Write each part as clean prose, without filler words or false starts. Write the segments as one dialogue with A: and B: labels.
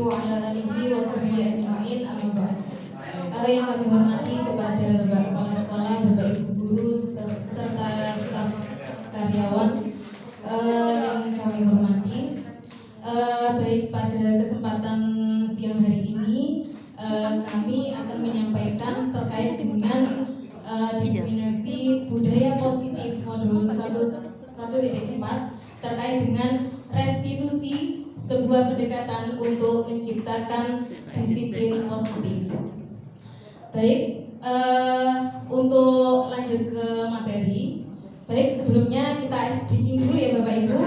A: wa ala alihi wa sahbihi ajma'in, amma ba'd. Yang kami hormati kepada Bapak Kepala Sekolah, Bapak Ibu Guru, serta staf karyawan yang kami hormati. Baik, pada kesempatan siang hari ini kami akan menyampaikan terkait dengan diseminasi budaya positif modul 1.4 terkait dengan restitusi, sebuah pendekatan untuk menciptakan disiplin positif. Baik, untuk lanjut ke materi. Baik, sebelumnya kita ice breaking dulu ya Bapak Ibu.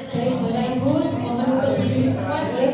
A: Baik, Bapak Ibu, mohon untuk berdiri sekuat ya.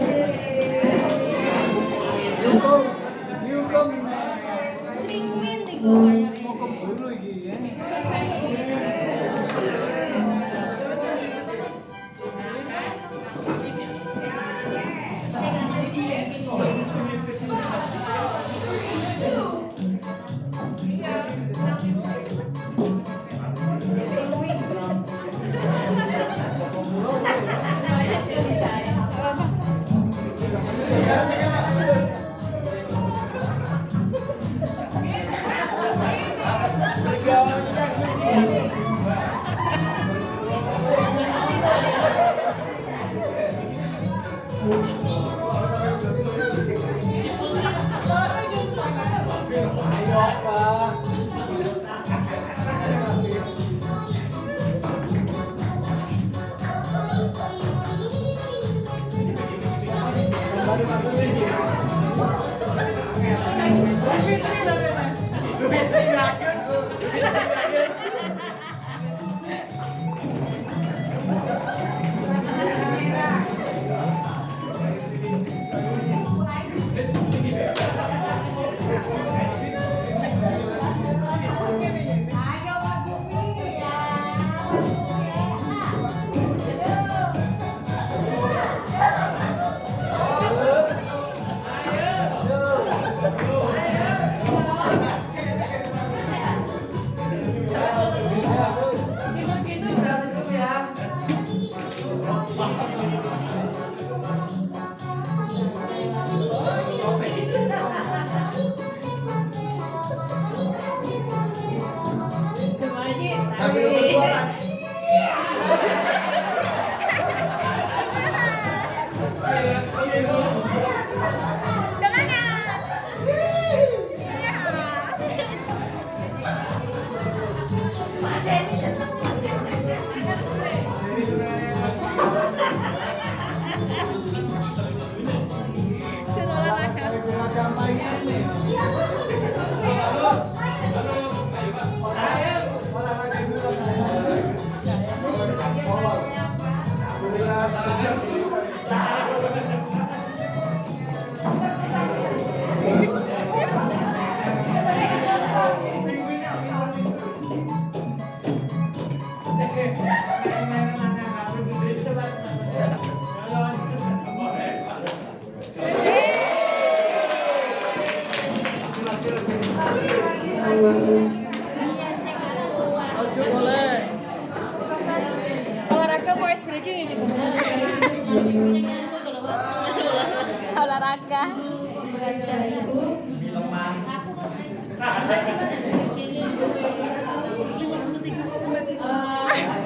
B: Olahraga.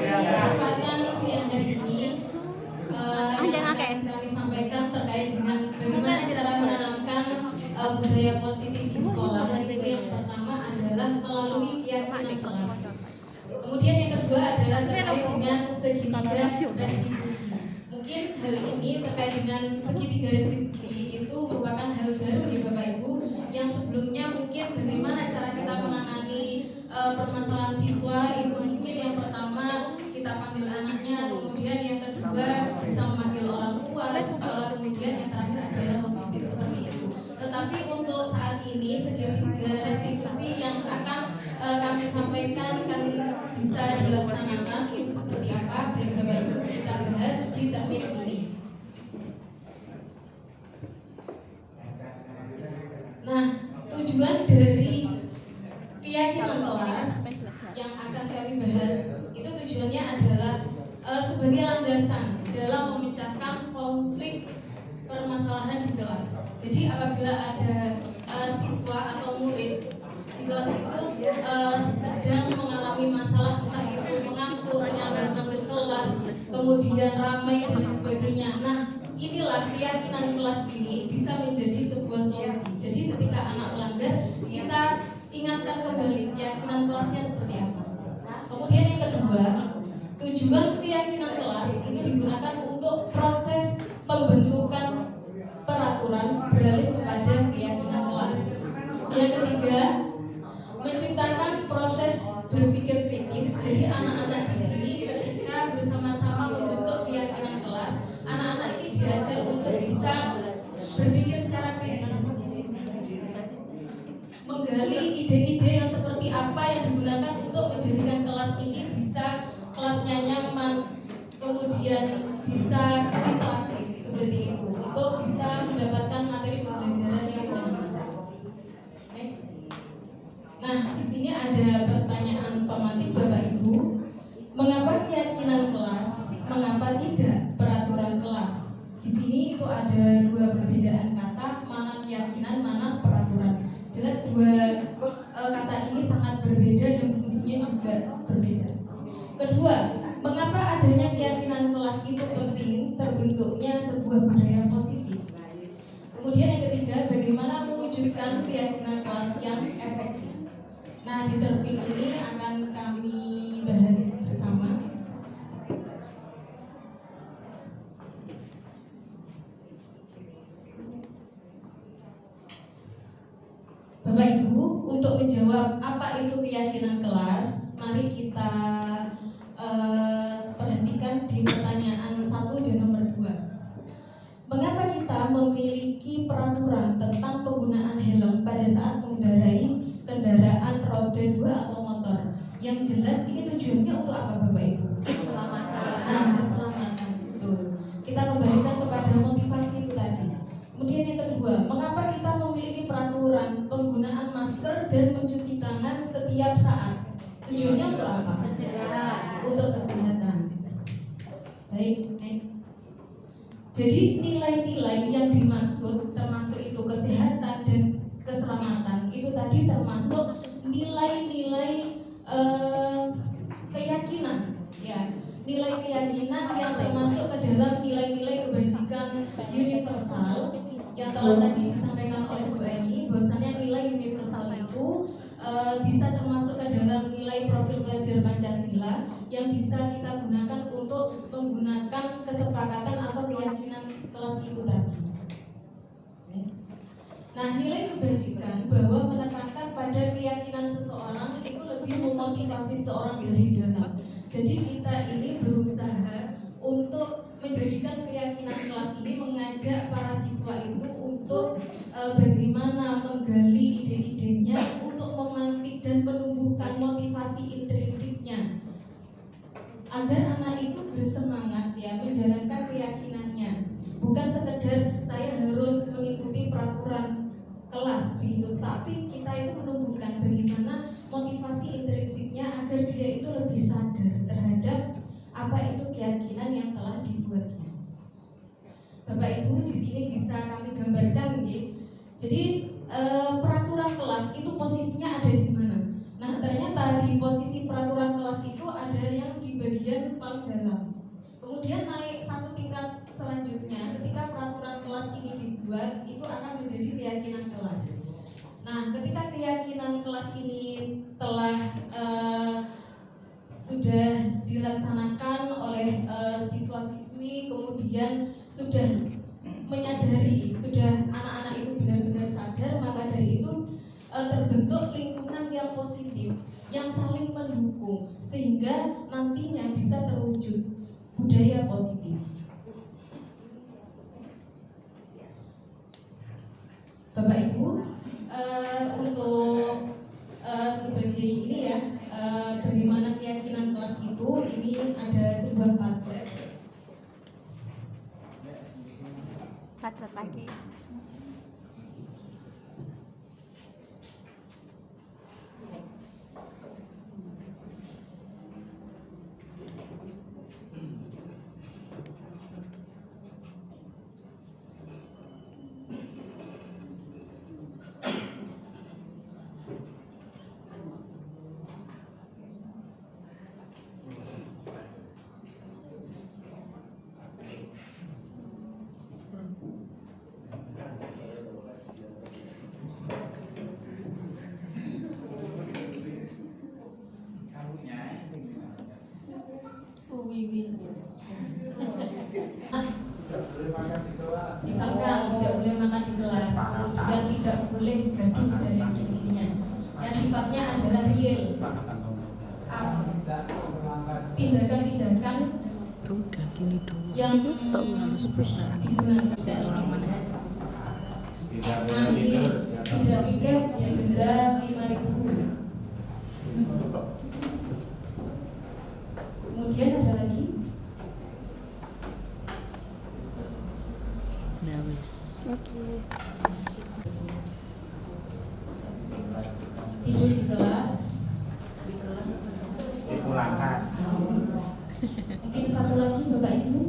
A: Kesempatan siang hari ini yang akan kami sampaikan terkait dengan bagaimana cara menanamkan budaya positif di sekolah. Itu yang pertama adalah melalui keyakinan kelas. Kemudian yang kedua adalah terkait dengan segitiga restitusi. Mungkin hal ini terkait dengan segitiga restitusi itu merupakan hal baru di Bapak Ibu, yang sebelumnya mungkin bagaimana cara kita menangani permasalahan siswa itu mungkin yang pertama kita panggil anaknya, kemudian yang kedua bisa memanggil orang tua di sekolah, kemudian yang terakhir adalah memvisit seperti itu. Tetapi untuk saat ini segitiga restitusi yang akan kami sampaikan kan bisa dilaksanakan itu seperti apa? Baik Bapak Ibu, kita bahas di termin ini. yang akan kami bahas itu tujuannya adalah sebagai landasan dalam memecahkan konflik permasalahan di kelas. Jadi apabila ada siswa atau murid di kelas itu sedang mengalami masalah, entah itu mengantuk, menyambar masuk kelas, kemudian ramai dan lain sebagainya. Nah, inilah keyakinan kelas ini bisa menjadi sebuah solusi. Jadi ketika anak melanggar, kita ingatkan kembali keyakinan kelasnya seperti apa. Kemudian yang kedua, tujuan keyakinan kelas itu digunakan untuk proses pembentukan peraturan beralih kepada keyakinan kelas. Yang ketiga, menciptakan proses berpikir kritis. Jadi anak-anak di sini ketika bersama-sama membentuk keyakinan kelas, anak-anak ini diajak untuk bisa berpikir secara kritis, menggali ide-ide yang seperti apa yang digunakan untuk menjadikan kelas ini bisa kelasnya nyaman, kemudian bisa interaktif seperti itu, untuk bisa mendapatkan materi pembelajaran yang menyenangkan. Next. Nah, di sini ada pertanyaan pemantik Bapak Ibu. Mengapa keyakinan kelas? Mengapa tidak peraturan kelas? Di sini itu ada dua perbedaan kata, mana keyakinan, mana peraturan. Jelas dua kata ini sangat berbeda dan fungsinya juga berbeda. Kedua, mengapa adanya keyakinan kelas itu penting, terbentuknya sebuah budaya positif. Kemudian yang ketiga, bagaimana mewujudkan keyakinan kelas yang efektif. Nah, di terping ini akan kami bahas bersama. Bapak Ibu, untuk menjawab apa itu keyakinan kelas, mari kita perhatikan di pertanyaan 1 dan nomor 2. Mengapa kita memiliki peraturan tentang penggunaan helm pada saat mengendarai kendaraan roda 2 atau motor? Yang jelas ini tujuannya untuk apa Bapak Ibu? Nah, keselamatan, betul. Kita kembalikan kepada motivasi itu tadi. Kemudian yang kedua, mengapa kita memiliki peraturan penggunaan masker dan mencuci tangan setiap saat? Tujuannya untuk apa? Untuk kesehatan. Baik, next. Jadi nilai-nilai yang dimaksud termasuk itu kesehatan dan keselamatan itu tadi termasuk nilai-nilai keyakinan, ya, nilai keyakinan yang termasuk ke dalam nilai-nilai kebajikan universal yang telah tadi disampaikan oleh Bu Eni, bahwasanya nilai universal itu bisa termasuk ke dalam nilai profil pelajar Pancasila yang bisa kita gunakan untuk menggunakan kesepakatan atau keyakinan kelas itu tadi. Nah, nilai kebajikan bahwa menekankan pada keyakinan seseorang itu lebih memotivasi seorang dari dalam. Jadi kita ini berusaha untuk menjadikan keyakinan kelas ini mengajak para siswa itu untuk bagaimana menggali ide-idenya untuk memantik dan menumbuhkan motivasi intrinsiknya agar anak itu bersemangat ya menjalankan keyakinannya, bukan sekedar saya harus mengikuti peraturan kelas begitu, tapi kita itu menumbuhkan bagaimana motivasi intrinsiknya agar dia itu lebih sadar terhadap apa itu keyakinan yang telah dibuatnya. Bapak Ibu di sini bisa kami gambarkan, gitu. Jadi peraturan kelas itu posisinya ada di mana? Nah, ternyata di posisi peraturan kelas itu ada yang di bagian paling dalam. Kemudian naik satu tingkat selanjutnya, ketika peraturan kelas ini dibuat, itu akan menjadi keyakinan kelas. Nah, ketika keyakinan kelas ini telah sudah dilaksanakan oleh siswa-siswi, kemudian sudah menyadari, sudah anak-anak itu benar-benar sadar, maka dari itu terbentuk lingkungan yang positif, yang saling mendukung, sehingga nantinya bisa terwujud budaya positif. Bapak Ibu, untuk sebagai ini ya, bagaimana keyakinan kelas itu, ini ada sebuah padlet.
B: Padlet lagi.
A: boleh gaduh dan lain sebagainya. Yang sifatnya adalah real. Tindakan-tindakan yang digunakan. Nah ini tidak piket denda 5.000. Kemudian ada lagi. Tidur di kelas.
C: Dipulangkan.
A: Mungkin satu lagi Bapak Ibu.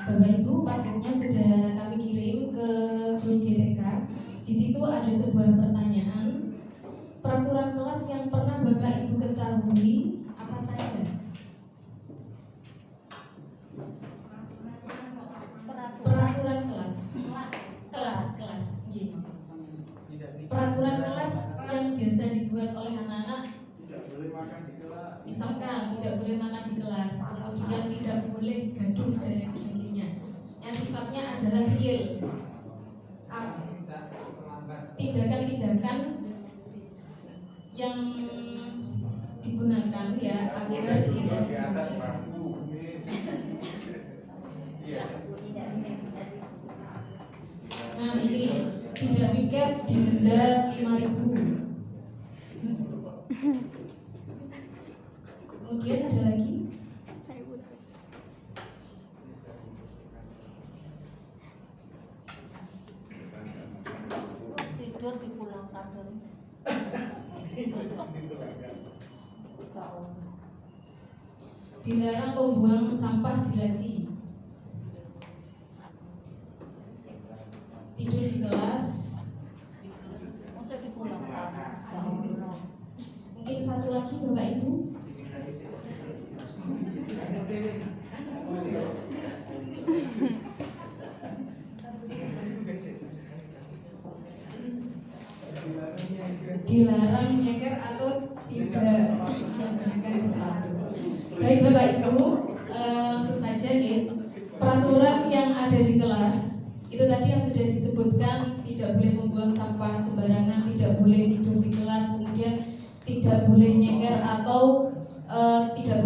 A: Bapak Ibu, paketnya sudah kami kirim ke grup GTK. Di situ ada sebuah pertanyaan. Peraturan kelas yang pernah Bapak Ibu ketahui apa saja? Peraturan kelas. Kelas. Gitu. Peraturan kelas yang biasa dibuat oleh anak-anak. Misalkan tidak boleh makan di kelas, kemudian tidak boleh gaduh dan lain sebagainya. Yang sifatnya adalah real. Tindakan-tindakan yang digunakan ya agar tidak. Nah ini tidak piket didenda 5.000. Kemudian ada lagi.
D: Tidur dipulangkan.
A: Dilarang membuang sampah di laci. Tidur di kelas.
D: Masa dipulangkan?
A: Mungkin satu lagi Bapak Ibu. Dilarang nyeker atau tidak menggunakan sepatu. Baik Bapak Ibu, langsung saja nih. Peraturan yang ada di kelas itu tadi yang sudah disebutkan, tidak boleh membuang sampah sembarangan, tidak boleh tidur di kelas, kemudian tidak boleh nyeker atau tidak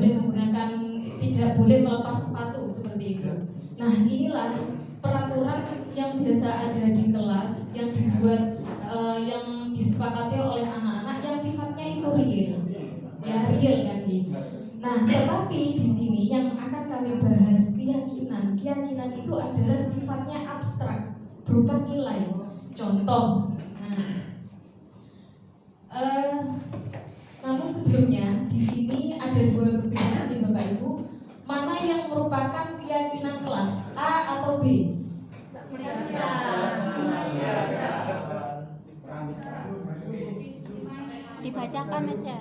A: boleh melepas sepatu seperti itu. Nah inilah peraturan yang biasa ada di kelas yang dibuat yang disepakati oleh anak-anak yang sifatnya itu real, ya real kan gitu. Nah tetapi di sini yang akan kami bahas keyakinan itu adalah sifatnya abstrak berupa nilai. Contoh, namun sebelumnya di sini ada dua perbedaan nih Bapak Ibu. Mana yang merupakan keyakinan kelas, A atau B?
B: Dibacakan aja.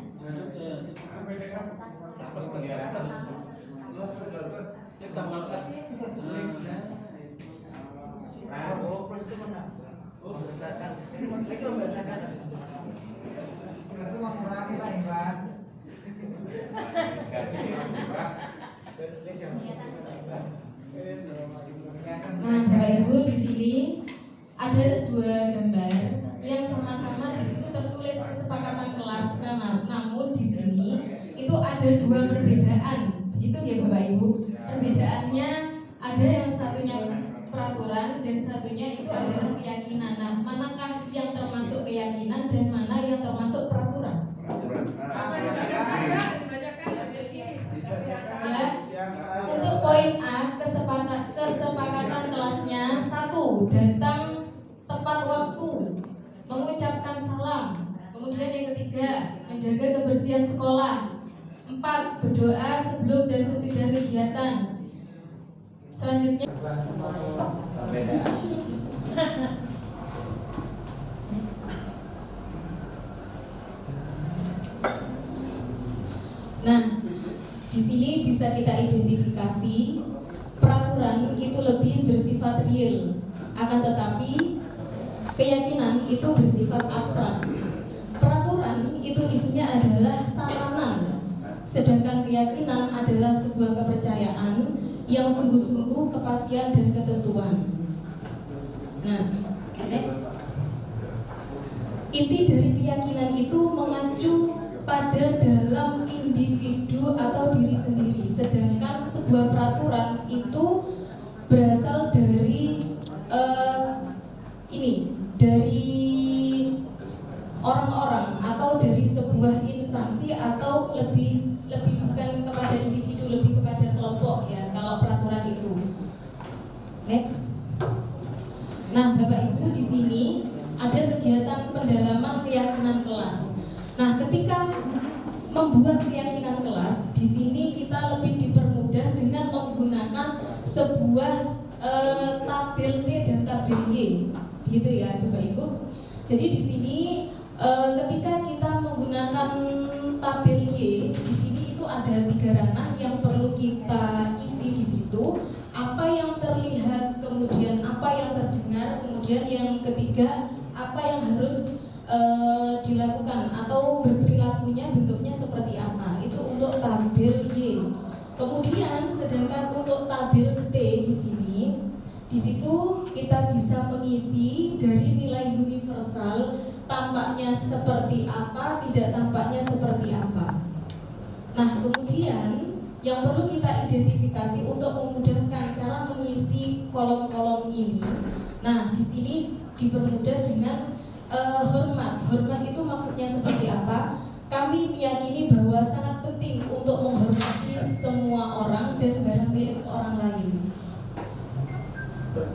A: Nah, Bapak Ibu di sini ada dua gambar yang sama-sama di situ tertulis kesepakatan kelas. Namun di sini itu ada dua perbedaan. Begitu ya Bapak Ibu. Perbedaannya ada yang satunya peraturan dan satunya itu adalah keyakinan. Nah, manakah yang termasuk keyakinan dan mana yang termasuk peraturan? Ya, untuk poin A kesepakatan kelasnya 1. Datang tepat waktu, mengucapkan salam. Kemudian yang ketiga, menjaga kebersihan sekolah. 4. Berdoa sebelum dan sesudah kegiatan. Selanjutnya nah, di sini bisa kita identifikasi peraturan itu lebih bersifat real, akan tetapi keyakinan itu bersifat abstrak. itu isinya adalah tatanan, sedangkan keyakinan adalah sebuah kepercayaan yang sungguh-sungguh kepastian dan ketentuan. Nah, next. Inti dari keyakinan itu mengacu pada dalam individu atau diri sendiri, sedangkan sebuah peraturan itu berasal dari dari orang-orang atau dari sebuah instansi, atau lebih bukan kepada individu, lebih kepada kelompok ya kalau peraturan itu. Next. Nah, Bapak Ibu, di sini ada kegiatan pendalaman keyakinan kelas. Nah, ketika membuat keyakinan kelas, di sini kita lebih dipermudah dengan menggunakan sebuah tabel T dan tabel Y, gitu ya, Bapak Ibu. Jadi di sini ketika kita menggunakan tabel Y, di sini itu ada 3 ranah yang perlu kita isi di situ. Apa yang terlihat, kemudian apa yang terdengar, kemudian yang ketiga apa yang harus dilakukan atau berperilakunya, bentuknya seperti apa. Itu untuk tabel Y. Kemudian sedangkan untuk tabel T di sini, di situ kita bisa mengisi dari nilai universal, tampaknya seperti apa, tidak tampaknya seperti apa. Nah, kemudian yang perlu kita identifikasi untuk memudahkan cara mengisi kolom-kolom ini. Nah, di sini dipermudah dengan hormat. Hormat itu maksudnya seperti apa? Kami meyakini bahwa sangat penting untuk menghormati semua orang dan barang milik orang lain.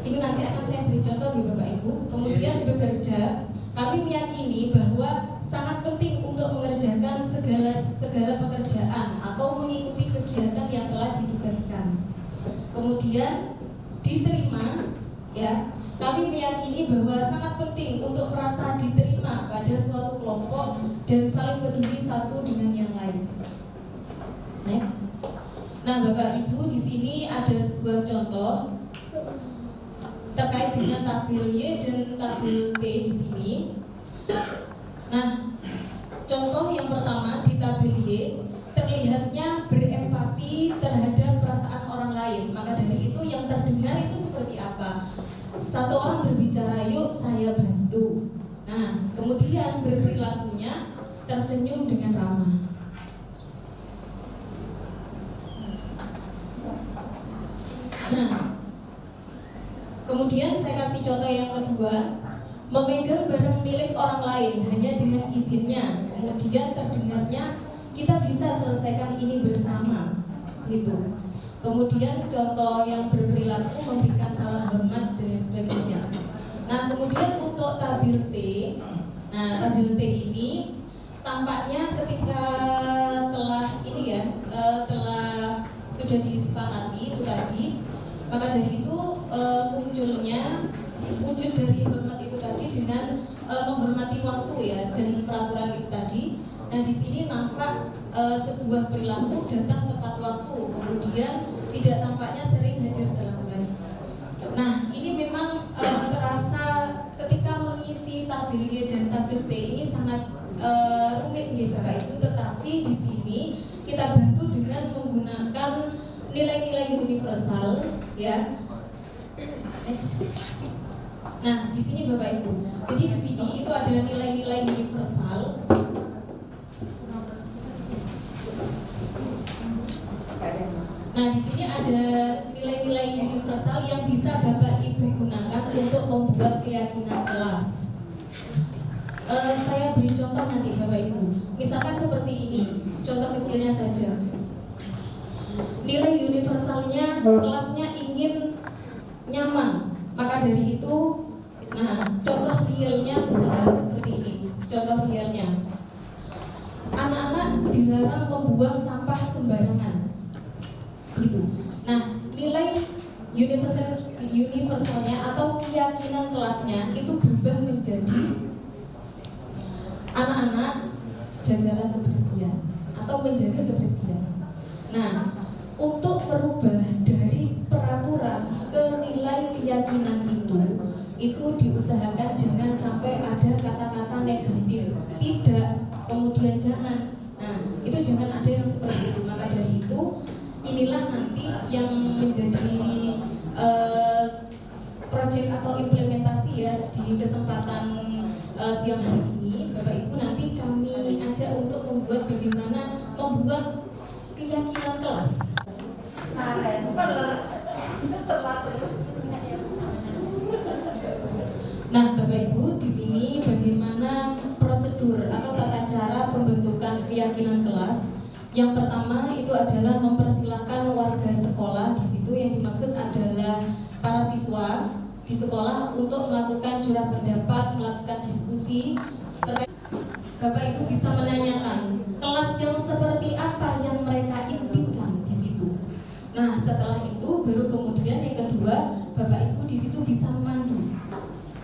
A: Ini nanti akan saya beri contoh di Bapak Ibu. Kemudian bekerja, kami meyakini bahwa sangat penting untuk mengerjakan segala pekerjaan atau mengikuti kegiatan yang telah ditugaskan. Kemudian diterima, ya, kami meyakini bahwa sangat penting untuk merasa diterima pada suatu kelompok dan saling peduli satu dengan yang lain. Next. Nah, Bapak Ibu, di sini ada sebuah contoh terkait dengan tabel Y dan tabel T di sini. Nah, contoh yang pertama di tabel Y terlihatnya berempati terhadap perasaan orang lain. Maka dari itu yang terdengar itu seperti apa? Satu orang berbicara, yuk saya bantu. Nah, kemudian berperilakunya tersenyum dengan ramah. Nah, kemudian saya kasih contoh yang kedua, memegang barang milik orang lain hanya dengan izinnya, kemudian terdengarnya kita bisa selesaikan ini bersama, gitu. Kemudian contoh yang berperilaku memberikan salam hormat dan sebagainya. Nah, kemudian untuk tabel T, nah tabel T ini tampaknya ketika telah telah sudah disepakati itu tadi, maka dari itu wujud dari hormat itu tadi dengan menghormati waktu ya dan peraturan itu tadi. Nah, di sini nampak sebuah perilaku datang tepat waktu, kemudian tidak tampaknya sering hadir terlambat. Nah, ini memang terasa ketika mengisi tabel Y dan tabel T ini sangat rumit nih Bapak Ibu, tetapi di sini kita bantu dengan menggunakan nilai-nilai universal ya. Next. Nah, di sini Bapak Ibu. Jadi di sini itu ada nilai-nilai universal. Nah, di sini ada nilai-nilai universal yang bisa Bapak Ibu gunakan untuk membuat keyakinan kelas. Saya beri contoh nanti Bapak Ibu. Misalkan seperti ini, contoh kecilnya saja. Nilai universalnya kelasnya ingin nyaman, maka dari itu, nah contoh realnya misalkan seperti ini. Contoh realnya, anak-anak dilarang membuang sampah sembarangan. Gitu. Nah, nilai universalnya atau keyakinan kelasnya itu berubah menjadi anak-anak jagalah kebersihan atau menjaga kebersihan. Nah, untuk merubah dari peraturan ke nilai keyakinan itu diusahakan jangan sampai ada kata-kata negatif, tidak, kemudian inilah nanti yang menjadi proyek atau implementasi ya di kesempatan siang hari ini. Bapak Ibu, nanti kami ajak untuk membuat bagaimana membuat keyakinan kelas. Nah, Bapak Ibu, di sini bagaimana prosedur atau tata cara pembentukan keyakinan kelas. Yang pertama itu adalah mempersilahkan warga sekolah. Di situ yang dimaksud adalah para siswa di sekolah untuk melakukan curah pendapat, melakukan diskusi terkait. Bapak Ibu bisa menanyakan kelas yang seperti apa yang mereka impikan di situ. Nah, setelah itu baru kemudian yang kedua, Bapak Ibu di situ bisa memandu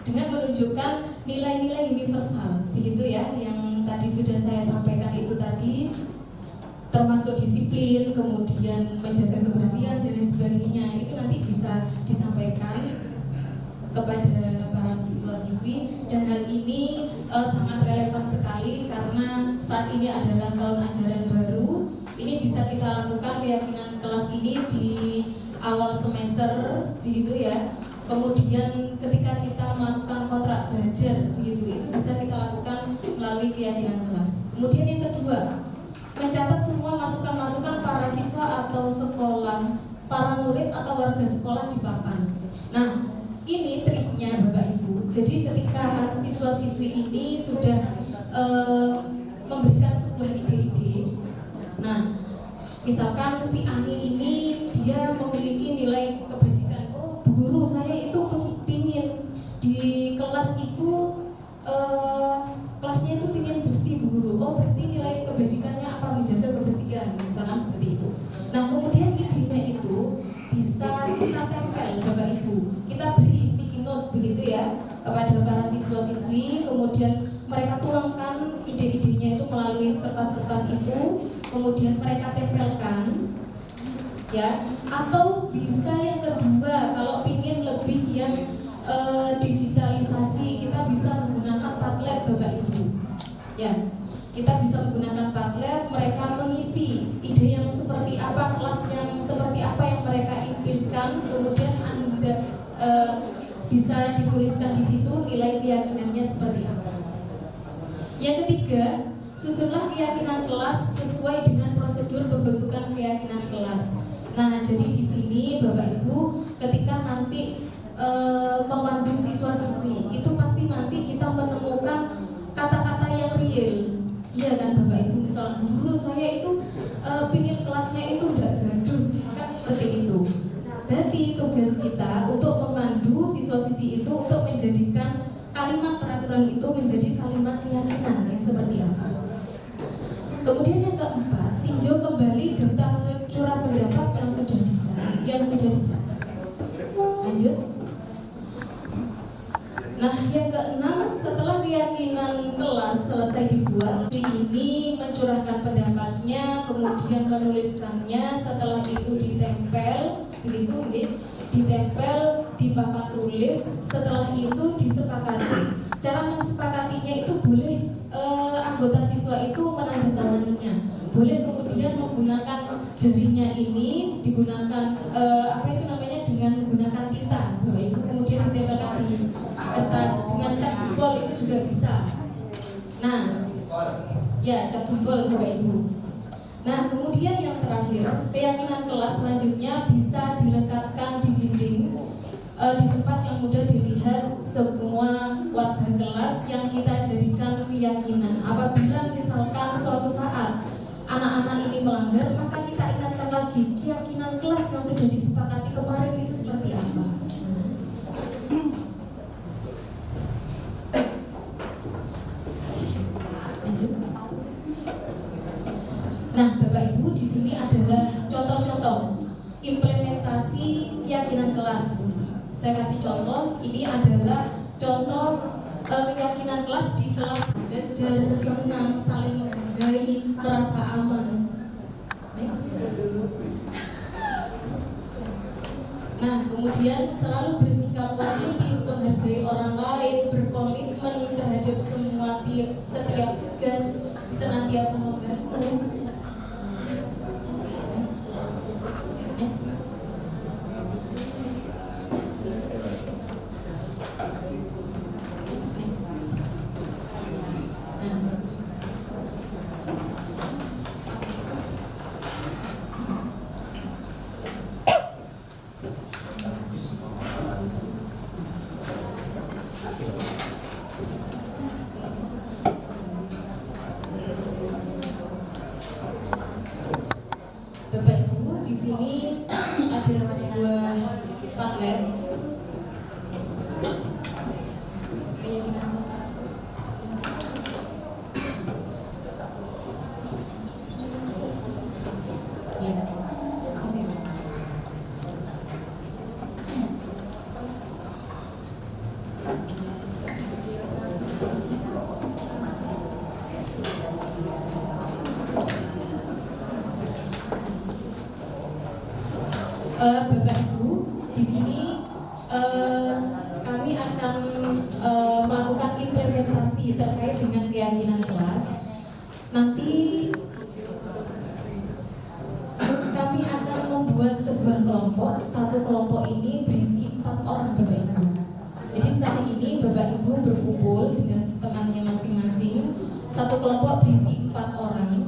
A: dengan menunjukkan nilai-nilai universal, begitu ya, yang tadi sudah saya sampaikan itu tadi, termasuk disiplin, kemudian menjaga kebersihan dan lain sebagainya. Itu nanti bisa disampaikan kepada para siswa-siswi, dan hal ini sangat relevan sekali karena saat ini adalah tahun ajaran baru. Ini bisa kita lakukan keyakinan kelas ini di awal semester, begitu ya. Kemudian ketika kita melakukan kontrak belajar, begitu, itu bisa kita lakukan melalui keyakinan kelas. Kemudian yang kedua, mencatat semua masukan-masukan para siswa atau sekolah, para murid atau warga sekolah di papan. Nah, ini triknya Bapak Ibu. Jadi ketika siswa-siswi ini sudah memberikan sebuah ide-ide. Nah, misalkan si Ani ini dia memiliki nilai kebajikan. Oh, Bu Guru, saya itu pingin di kelas itu kelasnya itu pingin bersih, Bu Guru. Oh, berarti nilai kebajikannya apa? Menjaga kebersihan, misalkan seperti itu. Nah, kemudian idenya itu bisa kita tempel Bapak Ibu, kita beri sticky note begitu ya kepada para siswa-siswi, kemudian mereka tuangkan ide-idenya itu melalui kertas-kertas itu, kemudian mereka tempelkan ya. Atau bisa yang kedua, kalau ingin lebih yang digitalisasi, kita bisa menggunakan Padlet Bapak Ibu ya. Kita bisa menggunakan Padlet, mereka mengisi ide yang seperti apa, kelas yang seperti apa yang mereka impikan, kemudian Anda bisa dituliskan di situ nilai keyakinannya seperti apa. Yang ketiga, susunlah keyakinan kelas sesuai dengan prosedur pembentukan keyakinan kelas. Nah, jadi di sini Bapak Ibu, ketika nanti memandu siswa-siswi, itu pasti nanti kita menemukan kata-kata yang real. Iya kan Bapak Ibu, misalnya guru saya itu pingin kelasnya itu enggak gaduh, kan seperti itu. Berarti tugas kita untuk memandu siswa-siswi itu untuk menjadikan kalimat peraturan itu menjadi kalimat keyakinan yang seperti apa. Kemudian yang keempat, tinjau kembali daftar curah pendapat yang sudah dicatat. Lanjut. Nah, yang keenam, setelah keyakinan kelas selesai dibuat, ini mencurahkan pendapatnya, kemudian menuliskannya, setelah itu ditempel, begitu, ditempel di papan tulis, setelah itu disepakati. Cara mensepakatinya itu boleh anggota siswa itu menandatanganinya, boleh kemudian menggunakan jarinya ini, digunakan dengan menggunakan tinta, Bapak Ibu, kemudian ditempelkan di kertas dengan cat jempol itu juga bisa. Nah, ya cat jempol Bapak Ibu. Nah, kemudian yang terakhir, keyakinan kelas selanjutnya bisa dilekatkan di dinding, di tempat yang mudah dilihat semua warga kelas yang kita jadikan keyakinan. Apabila misalkan suatu saat anak-anak ini melanggar, maka kita ingatkan lagi keyakinan kelas yang sudah disepakati kemarin itu seperti apa. Lanjut. Nah, Bapak Ibu, di sini adalah contoh-contoh implementasi keyakinan kelas. Saya kasih contoh, ini adalah contoh keyakinan kelas di kelas. Belajar, senang, saling menghargai, merasa aman. Next. Nah, kemudian selalu bersikap positif, menghargai orang lain, berkomitmen terhadap setiap tugas, senantiasa membantu. Next. Next. Nah. Bapak Ibu, di sini ada sebuah Padlet. Keyakinan kelas 1. Ya. Bapak Ibu, di sini kami akan melakukan implementasi terkait dengan keyakinan kelas. Nanti kami akan membuat sebuah kelompok. Satu kelompok ini berisi 4 orang, Bapak Ibu. Jadi setelah ini Bapak Ibu berkumpul dengan temannya masing-masing. Satu kelompok berisi 4 orang,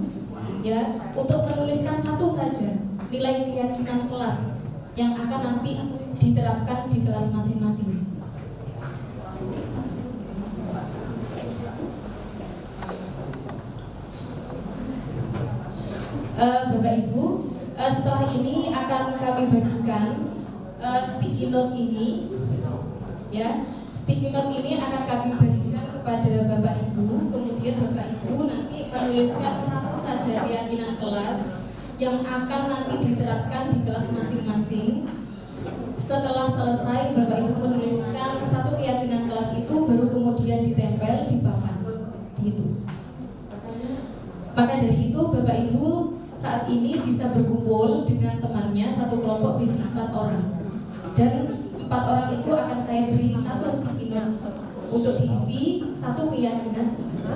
A: ya, untuk menuliskan satu saja nilai keyakinan kelas yang akan nanti diterapkan di kelas masing-masing. Bapak Ibu, setelah ini akan kami bagikan sticky note ini, ya. Sticky note ini akan kami bagikan kepada Bapak Ibu. Kemudian Bapak Ibu nanti menuliskan satu saja keyakinan kelas yang akan nanti diterapkan di kelas masing-masing. Setelah selesai Bapak Ibu menuliskan satu keyakinan kelas itu, baru kemudian ditempel di papan, begitu. Maka dari itu Bapak Ibu saat ini bisa berkumpul dengan temannya, satu kelompok berisi 4 orang, dan 4 orang itu akan saya beri satu sticky note untuk diisi satu keyakinan kelas.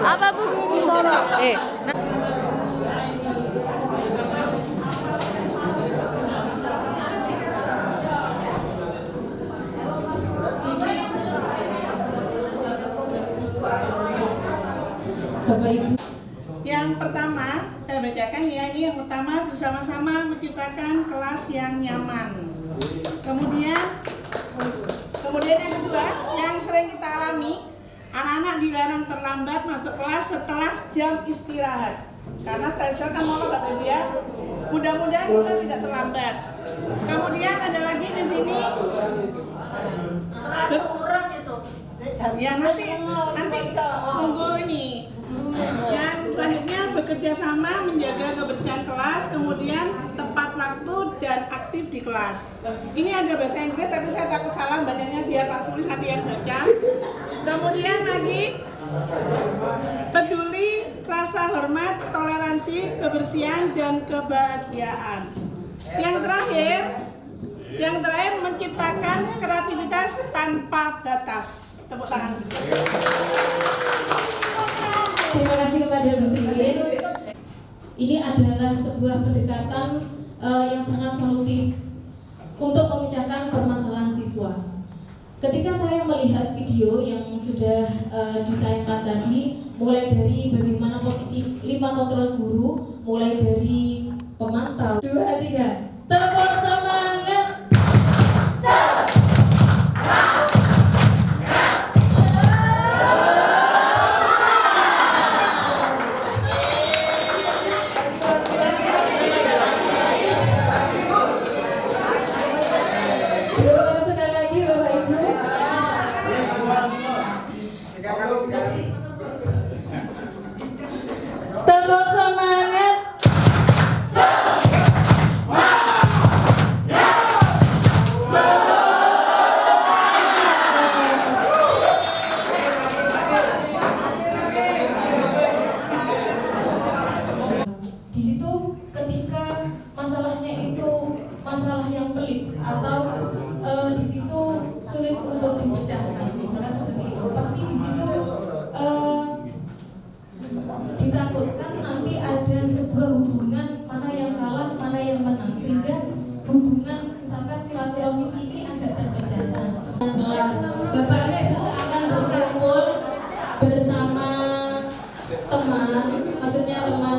B: Apa Bu?
A: Bapak Ibu,
C: yang pertama saya bacakan ya, ini yang pertama, bersama-sama menciptakan kelas yang nyaman. Kemudian yang kedua, yang sering kita alami, anak-anak dilarang terlambat masuk kelas setelah jam istirahat. Karena setelah kan mau Bapak Ibu ya. Mudah-mudahan kita tidak terlambat. Kemudian ada lagi di sini. Ya nanti tunggu ini. Yang selanjutnya bekerja sama menjaga kebersihan kelas, kemudian tepat waktu dan aktif di kelas. Ini ada bahasa Inggris tapi saya takut salah bacanya, biar Pak Sulis nanti yang baca. Kemudian lagi peduli, rasa hormat, toleransi, kebersihan dan kebahagiaan. Yang terakhir menciptakan kreativitas tanpa batas. Tepuk tangan.
A: terima kasih kepada Bu Sigit. Ini adalah sebuah pendekatan yang sangat solutif untuk memecahkan permasalahan siswa. Ketika saya melihat video yang sudah ditayangkan tadi, mulai dari bagaimana posisi 5 kontrol guru, mulai dari pemantau. 2, 3. Tepuk semangat. Berulang sekali lagi Bapak Ibu. Tepuk semangat. Di situ ketika masalahnya itu masalah yang pelik atau di situ sulit untuk dipecahkan, misalkan seperti itu, pasti di situ ditakutkan nanti ada sebuah hubungan mana yang kalah, mana yang menang, sehingga hubungan misalkan silaturahim ini agak terpecahkan. Kelas Bapak Ibu akan berkumpul bersama teman, maksudnya teman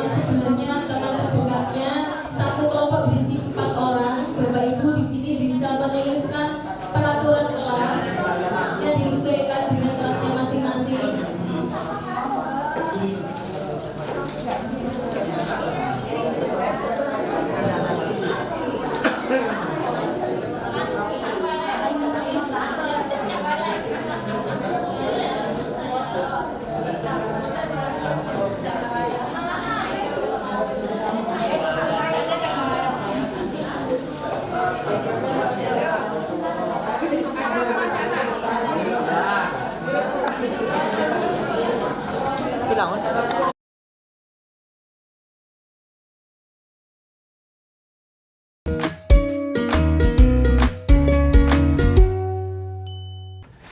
A: sebelahnya, teman terdekatnya, satu kelompok berisi 4 orang. Bapak Ibu di sini bisa menuliskan peraturan kelas yang disesuaikan dengan kelasnya masing-masing.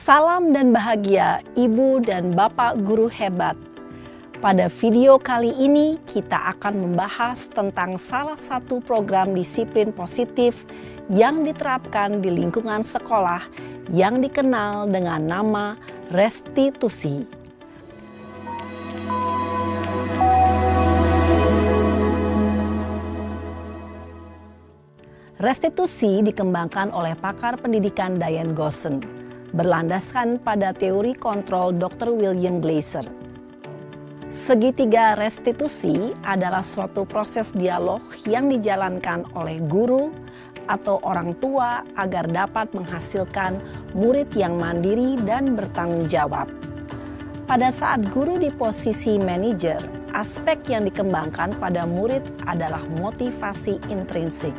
E: Salam dan bahagia Ibu dan Bapak guru hebat. Pada video kali ini kita akan membahas tentang salah satu program disiplin positif yang diterapkan di lingkungan sekolah yang dikenal dengan nama restitusi. Restitusi dikembangkan oleh pakar pendidikan Diane Gosson, berlandaskan pada teori kontrol Dr. William Glasser. Segitiga restitusi adalah suatu proses dialog yang dijalankan oleh guru atau orang tua agar dapat menghasilkan murid yang mandiri dan bertanggung jawab. Pada saat guru di posisi manajer, aspek yang dikembangkan pada murid adalah motivasi intrinsik,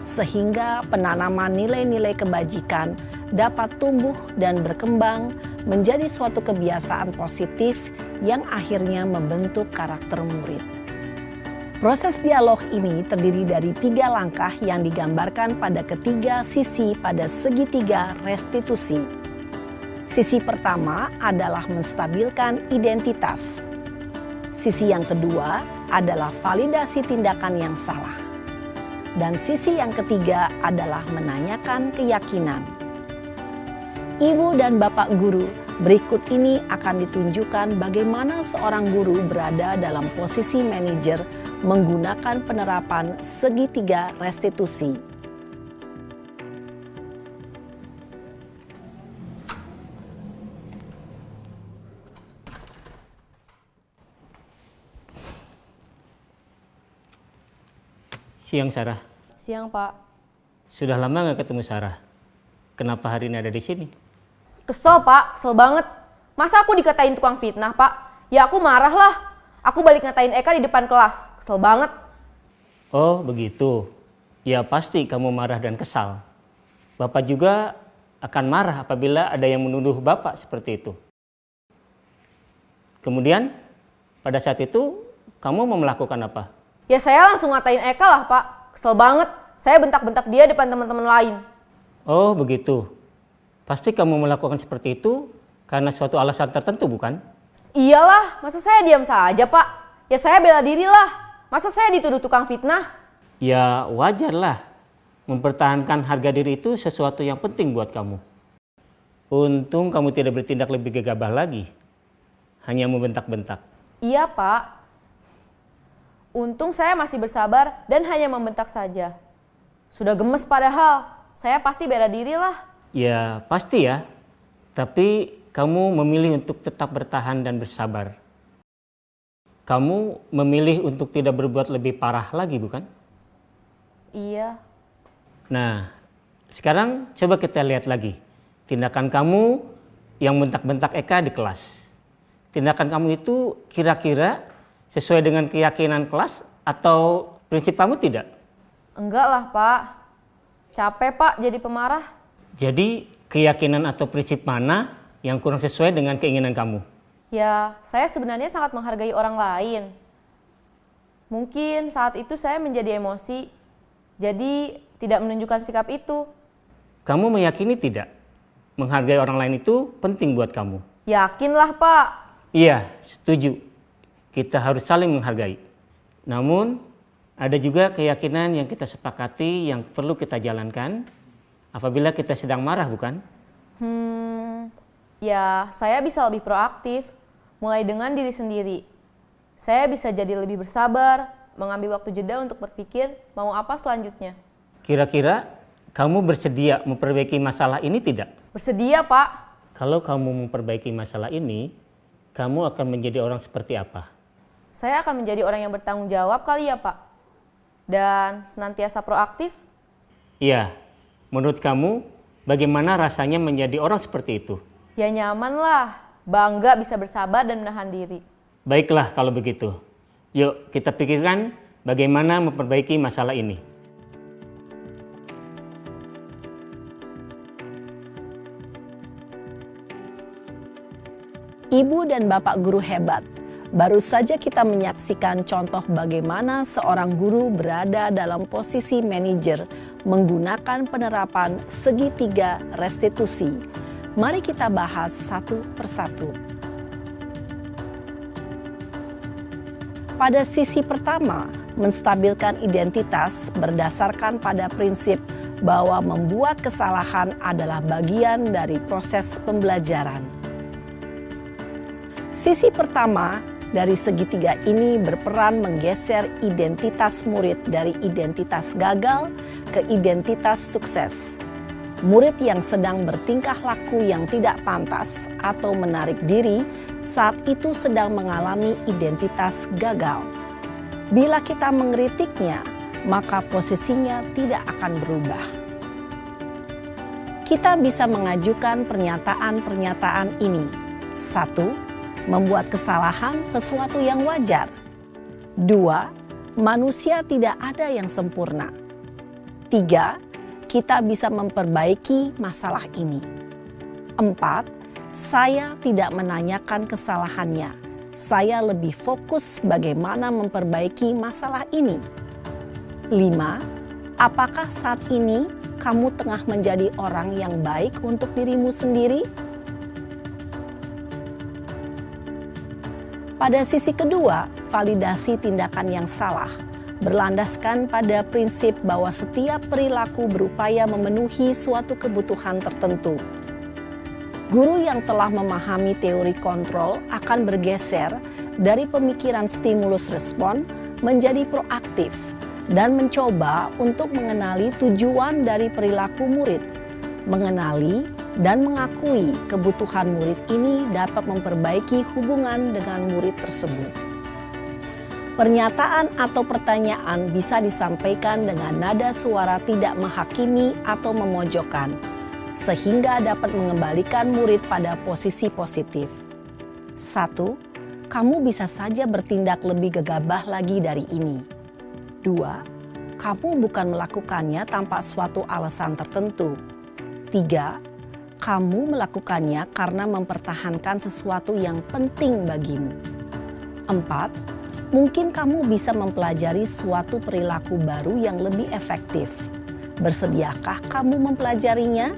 E: sehingga penanaman nilai-nilai kebajikan dapat tumbuh dan berkembang menjadi suatu kebiasaan positif yang akhirnya membentuk karakter murid. Proses dialog ini terdiri dari 3 langkah yang digambarkan pada ketiga sisi pada segitiga restitusi. Sisi pertama adalah menstabilkan identitas. Sisi yang kedua adalah validasi tindakan yang salah. Dan sisi yang ketiga adalah menanyakan keyakinan. Ibu dan Bapak guru, berikut ini akan ditunjukkan bagaimana seorang guru berada dalam posisi manajer menggunakan penerapan segitiga restitusi.
F: Siang Sarah.
G: Siang Pak.
F: Sudah lama nggak ketemu Sarah. Kenapa hari ini ada di sini?
G: Kesel Pak, kesel banget. Masa aku dikatain tukang fitnah Pak? Ya aku marah lah. Aku balik ngatain Eka di depan kelas. Kesel banget.
F: Oh begitu. Ya pasti kamu marah dan kesal. Bapak juga akan marah apabila ada yang menuduh Bapak seperti itu. Kemudian pada saat itu kamu mau melakukan apa?
G: Ya saya langsung ngatain Eka lah Pak. Kesel banget. Saya bentak-bentak dia depan teman-teman lain.
F: Oh begitu. Pasti kamu melakukan seperti itu karena suatu alasan tertentu bukan?
G: Iyalah, masa saya diam saja Pak? Ya saya bela diri lah. Masa saya dituduh tukang fitnah?
F: Ya wajar lah. Mempertahankan harga diri itu sesuatu yang penting buat kamu. Untung kamu tidak bertindak lebih gegabah lagi. Hanya membentak-bentak.
G: Iya Pak. Untung saya masih bersabar dan hanya membentak saja. Sudah gemes padahal, saya pasti bela diri lah.
F: Ya pasti ya, tapi kamu memilih untuk tetap bertahan dan bersabar. Kamu memilih untuk tidak berbuat lebih parah lagi, bukan?
G: Iya.
F: Nah, sekarang coba kita lihat lagi tindakan kamu yang bentak-bentak Eka di kelas. Tindakan kamu itu kira-kira sesuai dengan keyakinan kelas atau prinsip kamu tidak?
G: Enggak lah Pak, capek Pak jadi pemarah.
F: Jadi keyakinan atau prinsip mana yang kurang sesuai dengan keinginan kamu?
G: Ya, saya sebenarnya sangat menghargai orang lain. Mungkin saat itu saya menjadi emosi, jadi tidak menunjukkan sikap itu.
F: Kamu meyakini tidak? Menghargai orang lain itu penting buat kamu.
G: Yakinlah Pak.
F: Iya, setuju. Kita harus saling menghargai. Namun, ada juga keyakinan yang kita sepakati yang perlu kita jalankan apabila kita sedang marah, bukan?
G: Ya, saya bisa lebih proaktif, mulai dengan diri sendiri. Saya bisa jadi lebih bersabar, mengambil waktu jeda untuk berpikir mau apa selanjutnya.
F: Kira-kira kamu bersedia memperbaiki masalah ini tidak?
G: Bersedia, Pak.
F: Kalau kamu memperbaiki masalah ini, kamu akan menjadi orang seperti apa?
G: Saya akan menjadi orang yang bertanggung jawab kali ya, Pak. Dan senantiasa proaktif.
F: Iya, menurut kamu bagaimana rasanya menjadi orang seperti itu?
G: Ya nyaman lah, bangga bisa bersabar dan menahan diri.
F: Baiklah kalau begitu. Yuk kita pikirkan bagaimana memperbaiki masalah ini.
E: Ibu dan Bapak guru hebat. Baru saja kita menyaksikan contoh bagaimana seorang guru berada dalam posisi manajer menggunakan penerapan segitiga restitusi. Mari kita bahas satu persatu. Pada sisi pertama, menstabilkan identitas berdasarkan pada prinsip bahwa membuat kesalahan adalah bagian dari proses pembelajaran. Sisi pertama dari segitiga ini berperan menggeser identitas murid dari identitas gagal ke identitas sukses. Murid yang sedang bertingkah laku yang tidak pantas atau menarik diri saat itu sedang mengalami identitas gagal. Bila kita mengkritiknya, maka posisinya tidak akan berubah. Kita bisa mengajukan pernyataan-pernyataan ini. 1. Membuat kesalahan sesuatu yang wajar. 2. Manusia tidak ada yang sempurna. 3. Kita bisa memperbaiki masalah ini. 4. Saya tidak menanyakan kesalahannya. Saya lebih fokus bagaimana memperbaiki masalah ini. 5. Apakah saat ini kamu tengah menjadi orang yang baik untuk dirimu sendiri? Pada sisi kedua, validasi tindakan yang salah berlandaskan pada prinsip bahwa setiap perilaku berupaya memenuhi suatu kebutuhan tertentu. Guru yang telah memahami teori kontrol akan bergeser dari pemikiran stimulus respon menjadi proaktif dan mencoba untuk mengenali tujuan dari perilaku murid. Mengenali dan mengakui kebutuhan murid ini dapat memperbaiki hubungan dengan murid tersebut. Pernyataan atau pertanyaan bisa disampaikan dengan nada suara tidak menghakimi atau memojokkan, sehingga dapat mengembalikan murid pada posisi positif. 1. Kamu bisa saja bertindak lebih gegabah lagi dari ini. 2. Kamu bukan melakukannya tanpa suatu alasan tertentu. 3. Kamu melakukannya karena mempertahankan sesuatu yang penting bagimu. 4. Mungkin kamu bisa mempelajari suatu perilaku baru yang lebih efektif. Bersediakah kamu mempelajarinya?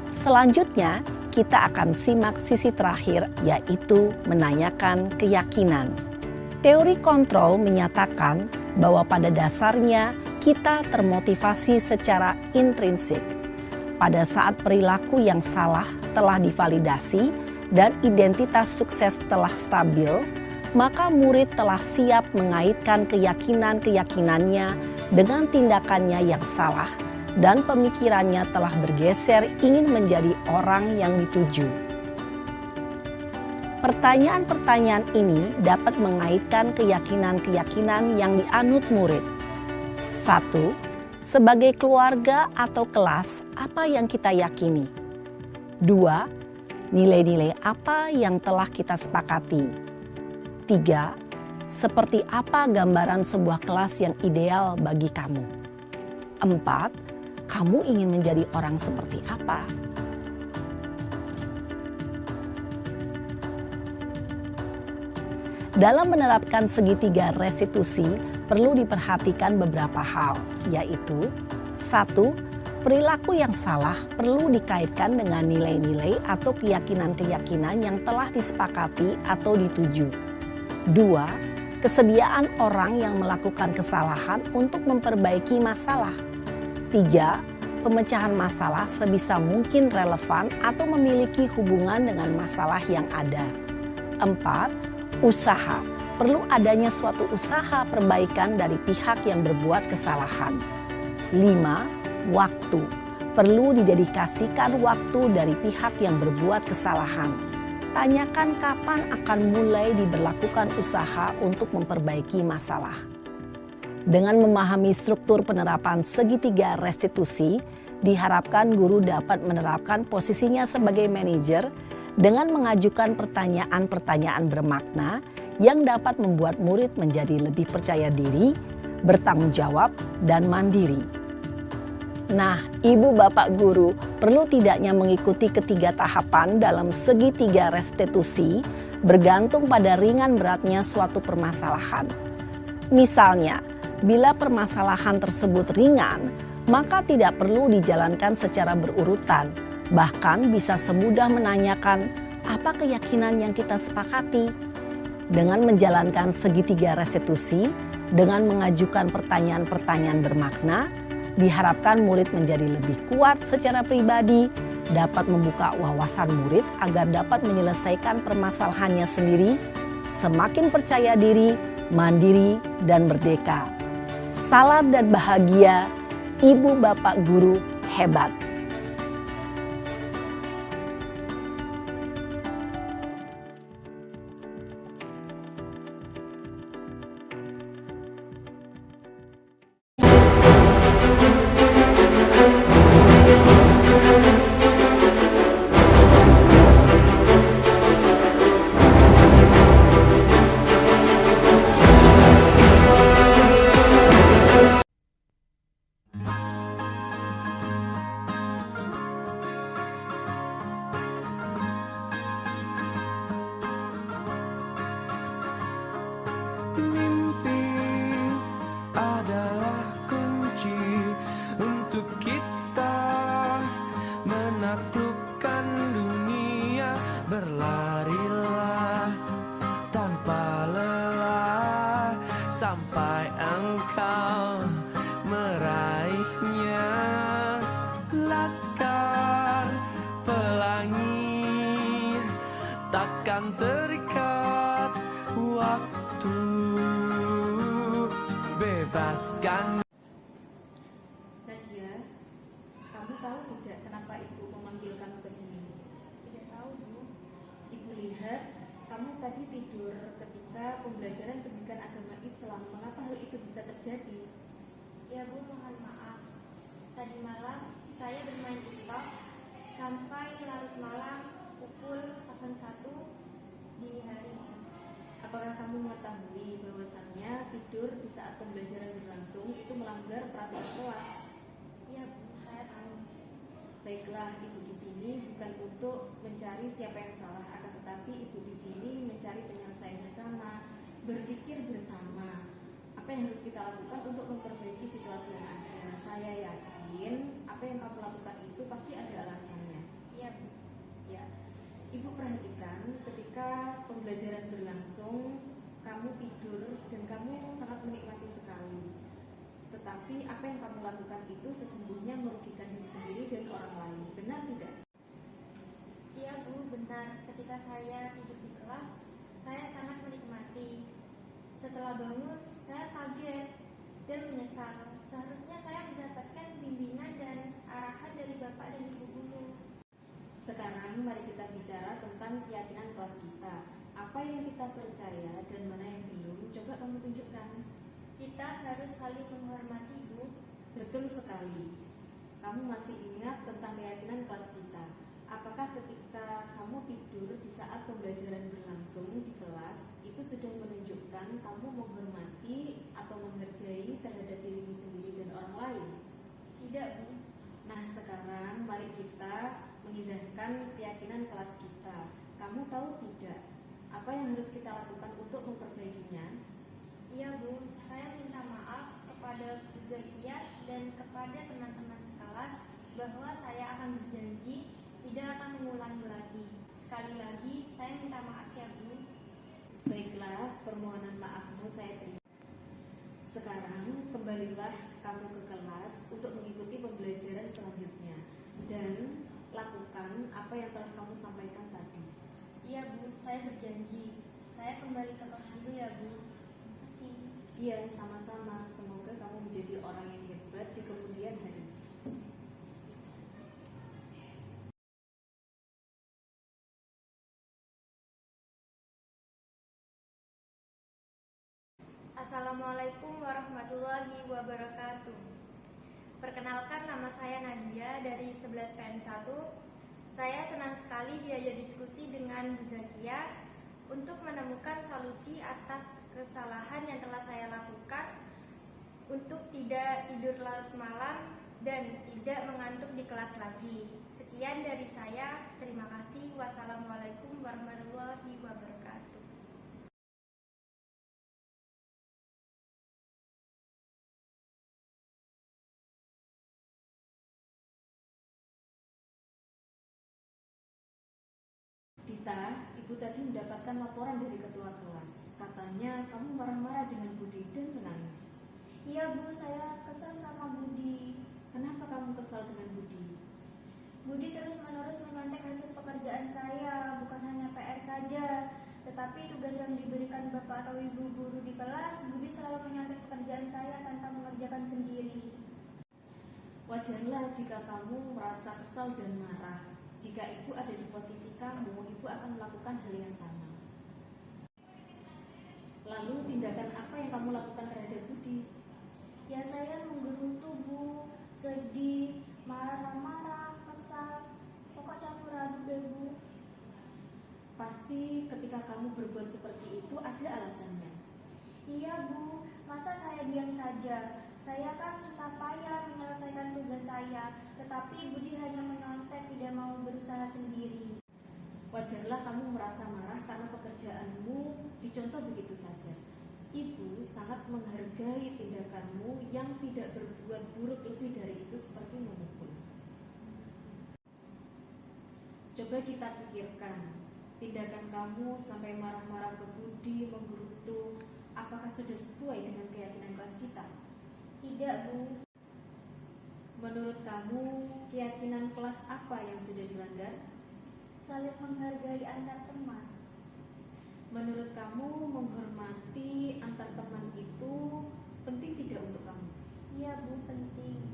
E: Selanjutnya, kita akan simak sisi terakhir, yaitu menanyakan keyakinan. Teori kontrol menyatakan bahwa pada dasarnya kita termotivasi secara intrinsik. Pada saat perilaku yang salah telah divalidasi dan identitas sukses telah stabil, maka murid telah siap mengaitkan keyakinan-keyakinannya dengan tindakannya yang salah dan pemikirannya telah bergeser ingin menjadi orang yang dituju. Pertanyaan-pertanyaan ini dapat mengaitkan keyakinan-keyakinan yang dianut murid. 1. Sebagai keluarga atau kelas, apa yang kita yakini? 2. Nilai-nilai apa yang telah kita sepakati? 3. Seperti apa gambaran sebuah kelas yang ideal bagi kamu? 4. Kamu ingin menjadi orang seperti apa? Dalam menerapkan segitiga restitusi, perlu diperhatikan beberapa hal, yaitu 1. Perilaku yang salah perlu dikaitkan dengan nilai-nilai atau keyakinan-keyakinan yang telah disepakati atau dituju. 2. Kesediaan orang yang melakukan kesalahan untuk memperbaiki masalah. 3. Pemecahan masalah sebisa mungkin relevan atau memiliki hubungan dengan masalah yang ada. 4. Usaha. Perlu adanya suatu usaha perbaikan dari pihak yang berbuat kesalahan. 5. Waktu. Perlu didedikasikan waktu dari pihak yang berbuat kesalahan. Tanyakan kapan akan mulai diberlakukan usaha untuk memperbaiki masalah. Dengan memahami struktur penerapan segitiga restitusi, diharapkan guru dapat menerapkan posisinya sebagai manajer dengan mengajukan pertanyaan-pertanyaan bermakna yang dapat membuat murid menjadi lebih percaya diri, bertanggung jawab, dan mandiri. Nah, ibu bapak guru perlu tidaknya mengikuti ketiga tahapan dalam segitiga restitusi bergantung pada ringan beratnya suatu permasalahan. Misalnya, bila permasalahan tersebut ringan, maka tidak perlu dijalankan secara berurutan. Bahkan bisa semudah menanyakan apa keyakinan yang kita sepakati. Dengan menjalankan segitiga restitusi, dengan mengajukan pertanyaan-pertanyaan bermakna, diharapkan murid menjadi lebih kuat secara pribadi, dapat membuka wawasan murid agar dapat menyelesaikan permasalahannya sendiri, semakin percaya diri, mandiri, dan merdeka. Salam dan bahagia, ibu bapak guru hebat.
H: Mimpi adalah kunci untuk kita menaklukkan dunia. Berlarilah tanpa lelah sampai engkau meraihnya. Laskar pelangi takkan terikat waktu. Bebaskan.
I: Nadia, kamu tahu tidak kenapa Ibu memanggil kamu ke sini?
B: Tidak tahu, Bu.
I: Ibu lihat kamu tadi tidur ketika pembelajaran pendidikan agama Islam. Mengapa hal itu bisa terjadi?
B: Ya, Bu, mohon maaf. Tadi malam saya bermain TikTok sampai larut malam pukul 01 dini hari.
I: Apakah kamu mengetahui bahwasannya tidur di saat pembelajaran berlangsung itu melanggar peraturan kelas?
B: Iya, Bu, saya tahu.
I: Baiklah, Ibu di sini bukan untuk mencari siapa yang salah, akan tetapi Ibu di sini mencari penyelesaian bersama, berpikir bersama. Apa yang harus kita lakukan untuk memperbaiki situasi yang ada? Saya yakin apa yang kamu lakukan itu pasti ada alasannya.
B: Iya, Bu.
I: Ya, Ibu perhatikan ketika pembelajaran berlangsung, kamu tidur dan kamu sangat menikmati sekali. Tetapi apa yang kamu lakukan itu sesungguhnya merugikan diri sendiri dan orang lain. Benar tidak?
B: Iya, Bu, benar. Ketika saya tidur di kelas, saya sangat menikmati mengerti. Setelah bangun, saya kaget dan menyesal. Seharusnya saya mendapatkan bimbingan dan arahan dari Bapak dan Ibu guru.
I: Sekarang mari kita bicara tentang keyakinan kelas kita. Apa yang kita percaya dan mana yang belum, coba kamu tunjukkan.
B: Kita harus saling menghormati, Bu.
I: Betul sekali. Kamu masih ingat tentang keyakinan kelas kita. Apakah ketika kamu tidur di saat pembelajaran berlangsung di kelas, itu sudah menunjukkan kamu menghormati atau menghargai terhadap dirimu sendiri dan orang lain?
B: Tidak, Bu.
I: Nah, sekarang mari kita mengindahkan keyakinan kelas kita. Kamu tahu tidak apa yang harus kita lakukan untuk memperbaikinya?
B: Iya, Bu. Saya minta maaf kepada Bu Zakia dan kepada teman-teman sekelas bahwa saya akan berjanji tidak akan mengulangi lagi. Sekali lagi, saya minta maaf ya, Bu.
I: Baiklah, permohonan maafmu saya terima. Sekarang kembalilah kamu ke kelas untuk mengikuti pembelajaran selanjutnya dan lakukan apa yang telah kamu sampaikan tadi.
B: Iya, Bu, saya berjanji. Saya kembali ke kelas dulu ya, Bu. Terima kasih.
I: Iya, sama-sama. Semoga kamu menjadi orang yang hebat di kemudian hari.
B: Assalamualaikum warahmatullahi wabarakatuh. Perkenalkan, nama saya Nadia dari 11 PN1. Saya senang sekali diajak diskusi dengan Bu Zakia untuk menemukan solusi atas kesalahan yang telah saya lakukan untuk tidak tidur larut malam dan tidak mengantuk di kelas lagi. Sekian dari saya. Terima kasih. Wassalamualaikum warahmatullahi wabarakatuh.
I: Dita, Ibu tadi mendapatkan laporan dari ketua kelas. Katanya kamu marah-marah dengan Budi dan menangis.
B: Iya, Bu, saya kesal sama Budi.
I: Kenapa kamu kesal dengan Budi?
B: Budi terus-menerus menyontek hasil pekerjaan saya, bukan hanya PR saja, tetapi tugas yang diberikan Bapak atau Ibu guru di kelas, Budi selalu menyontek pekerjaan saya tanpa mengerjakan sendiri.
I: Wajarlah jika kamu merasa kesal dan marah. Jika Ibu ada di posisi kamu, Ibu akan melakukan hal yang sama. Lalu tindakan apa yang kamu lakukan terhadap Budi?
B: Ya, saya menggerutu, Bu, sedih, marah-marah, kesal, pokok campur aduk deh, Bu.
I: Pasti ketika kamu berbuat seperti itu ada alasannya.
B: Iya, Bu, masa saya diam saja? Saya kan susah payah menyelesaikan tugas saya, tetapi Budi hanya menyontek, tidak mau berusaha sendiri.
I: Wajarlah kamu merasa marah karena pekerjaanmu dicontoh begitu saja. Ibu sangat menghargai tindakanmu yang tidak berbuat buruk lebih dari itu seperti memukul. Coba kita pikirkan, tindakan kamu sampai marah-marah ke Budi, menggerutu, apakah sudah sesuai dengan keyakinan kelas kita?
B: Tidak, Bu.
I: Menurut kamu, keyakinan kelas apa yang sudah dilanggar?
B: Saling menghargai antar teman.
I: Menurut kamu, menghormati antar teman itu penting tidak untuk kamu?
B: Iya, Bu, penting.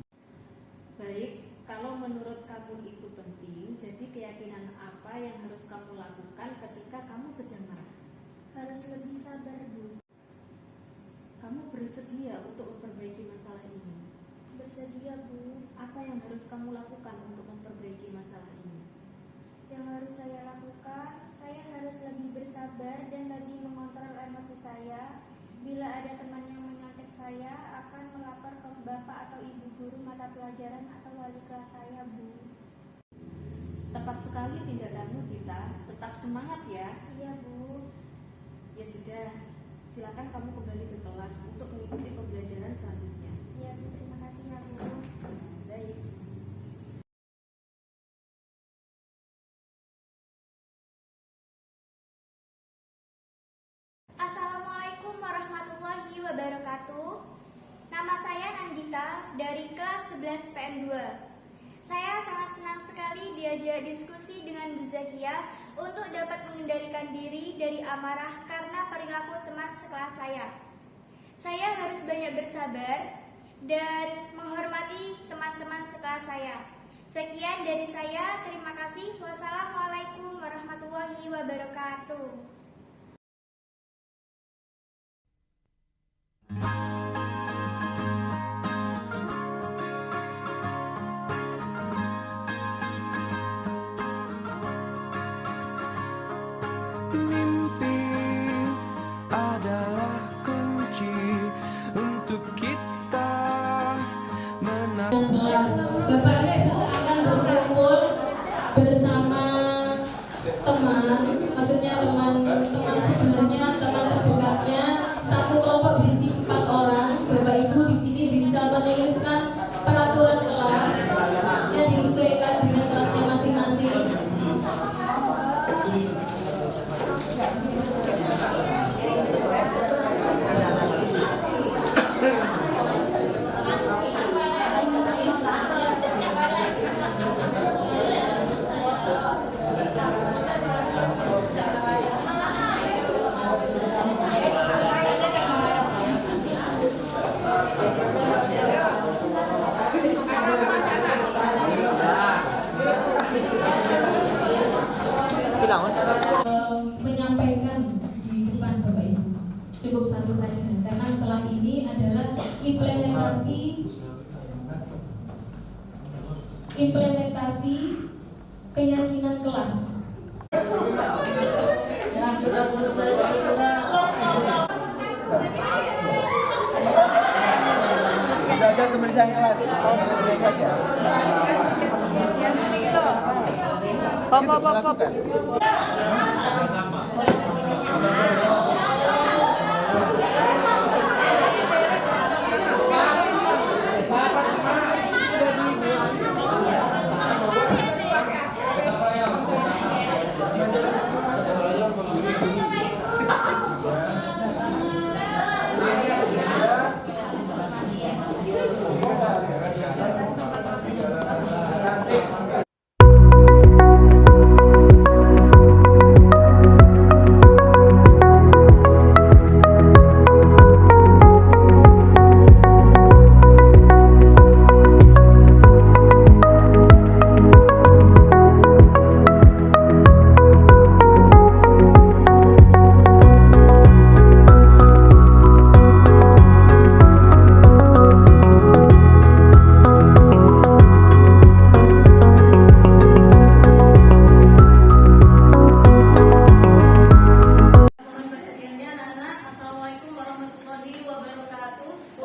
I: Baik, kalau menurut kamu itu penting, jadi keyakinan apa yang harus kamu lakukan ketika kamu sedang marah?
B: Harus lebih sabar, Bu.
I: Kamu bersedia untuk memperbaiki masalah ini?
B: Bersedia, Bu.
I: Apa yang harus kamu lakukan untuk memperbaiki masalah ini?
B: Yang harus saya lakukan, saya harus lebih bersabar dan lebih mengontrol emosi saya. Bila ada teman yang menyontek saya, akan melapor ke Bapak atau Ibu guru mata pelajaran atau wali kelas saya, Bu.
I: Tepat sekali tindakanmu, Dita. Tetap semangat ya.
B: Iya, Bu.
I: Ya sudah, silakan kamu kembali ke kelas untuk mengikuti pembelajaran selanjutnya.
B: Iya, Bu. Terima kasih ya, Bu.
I: Baik.
B: Assalamualaikum warahmatullahi wabarakatuh. Nama saya Nandita dari kelas 11 PN2. Saya sangat senang sekali diajak diskusi dengan Bu Zakia untuk dapat mengendalikan diri dari amarah karena perilaku teman sekelas saya. Saya harus banyak bersabar dan menghormati teman-teman sekelas saya. Sekian dari saya, terima kasih. Wassalamualaikum warahmatullahi wabarakatuh.
H: Mimpi adalah kunci untuk kita menang.
A: Kelas Bapak Ibu akan berkumpul bersama teman, maksudnya teman sebelahnya, teman terdekatnya, satu kelompok berisi 4 orang. Bapak Ibu di sini bisa menuliskan peraturan kelas yang disesuaikan dengan kelasnya masing-masing. Menyampaikan di depan Bapak Ibu cukup satu saja, karena setelah ini adalah implementasi keyakinan kelas.
C: Sudah selesai
J: Menjaga kebersihan kelas. Kebersihan kelas ya. Pop.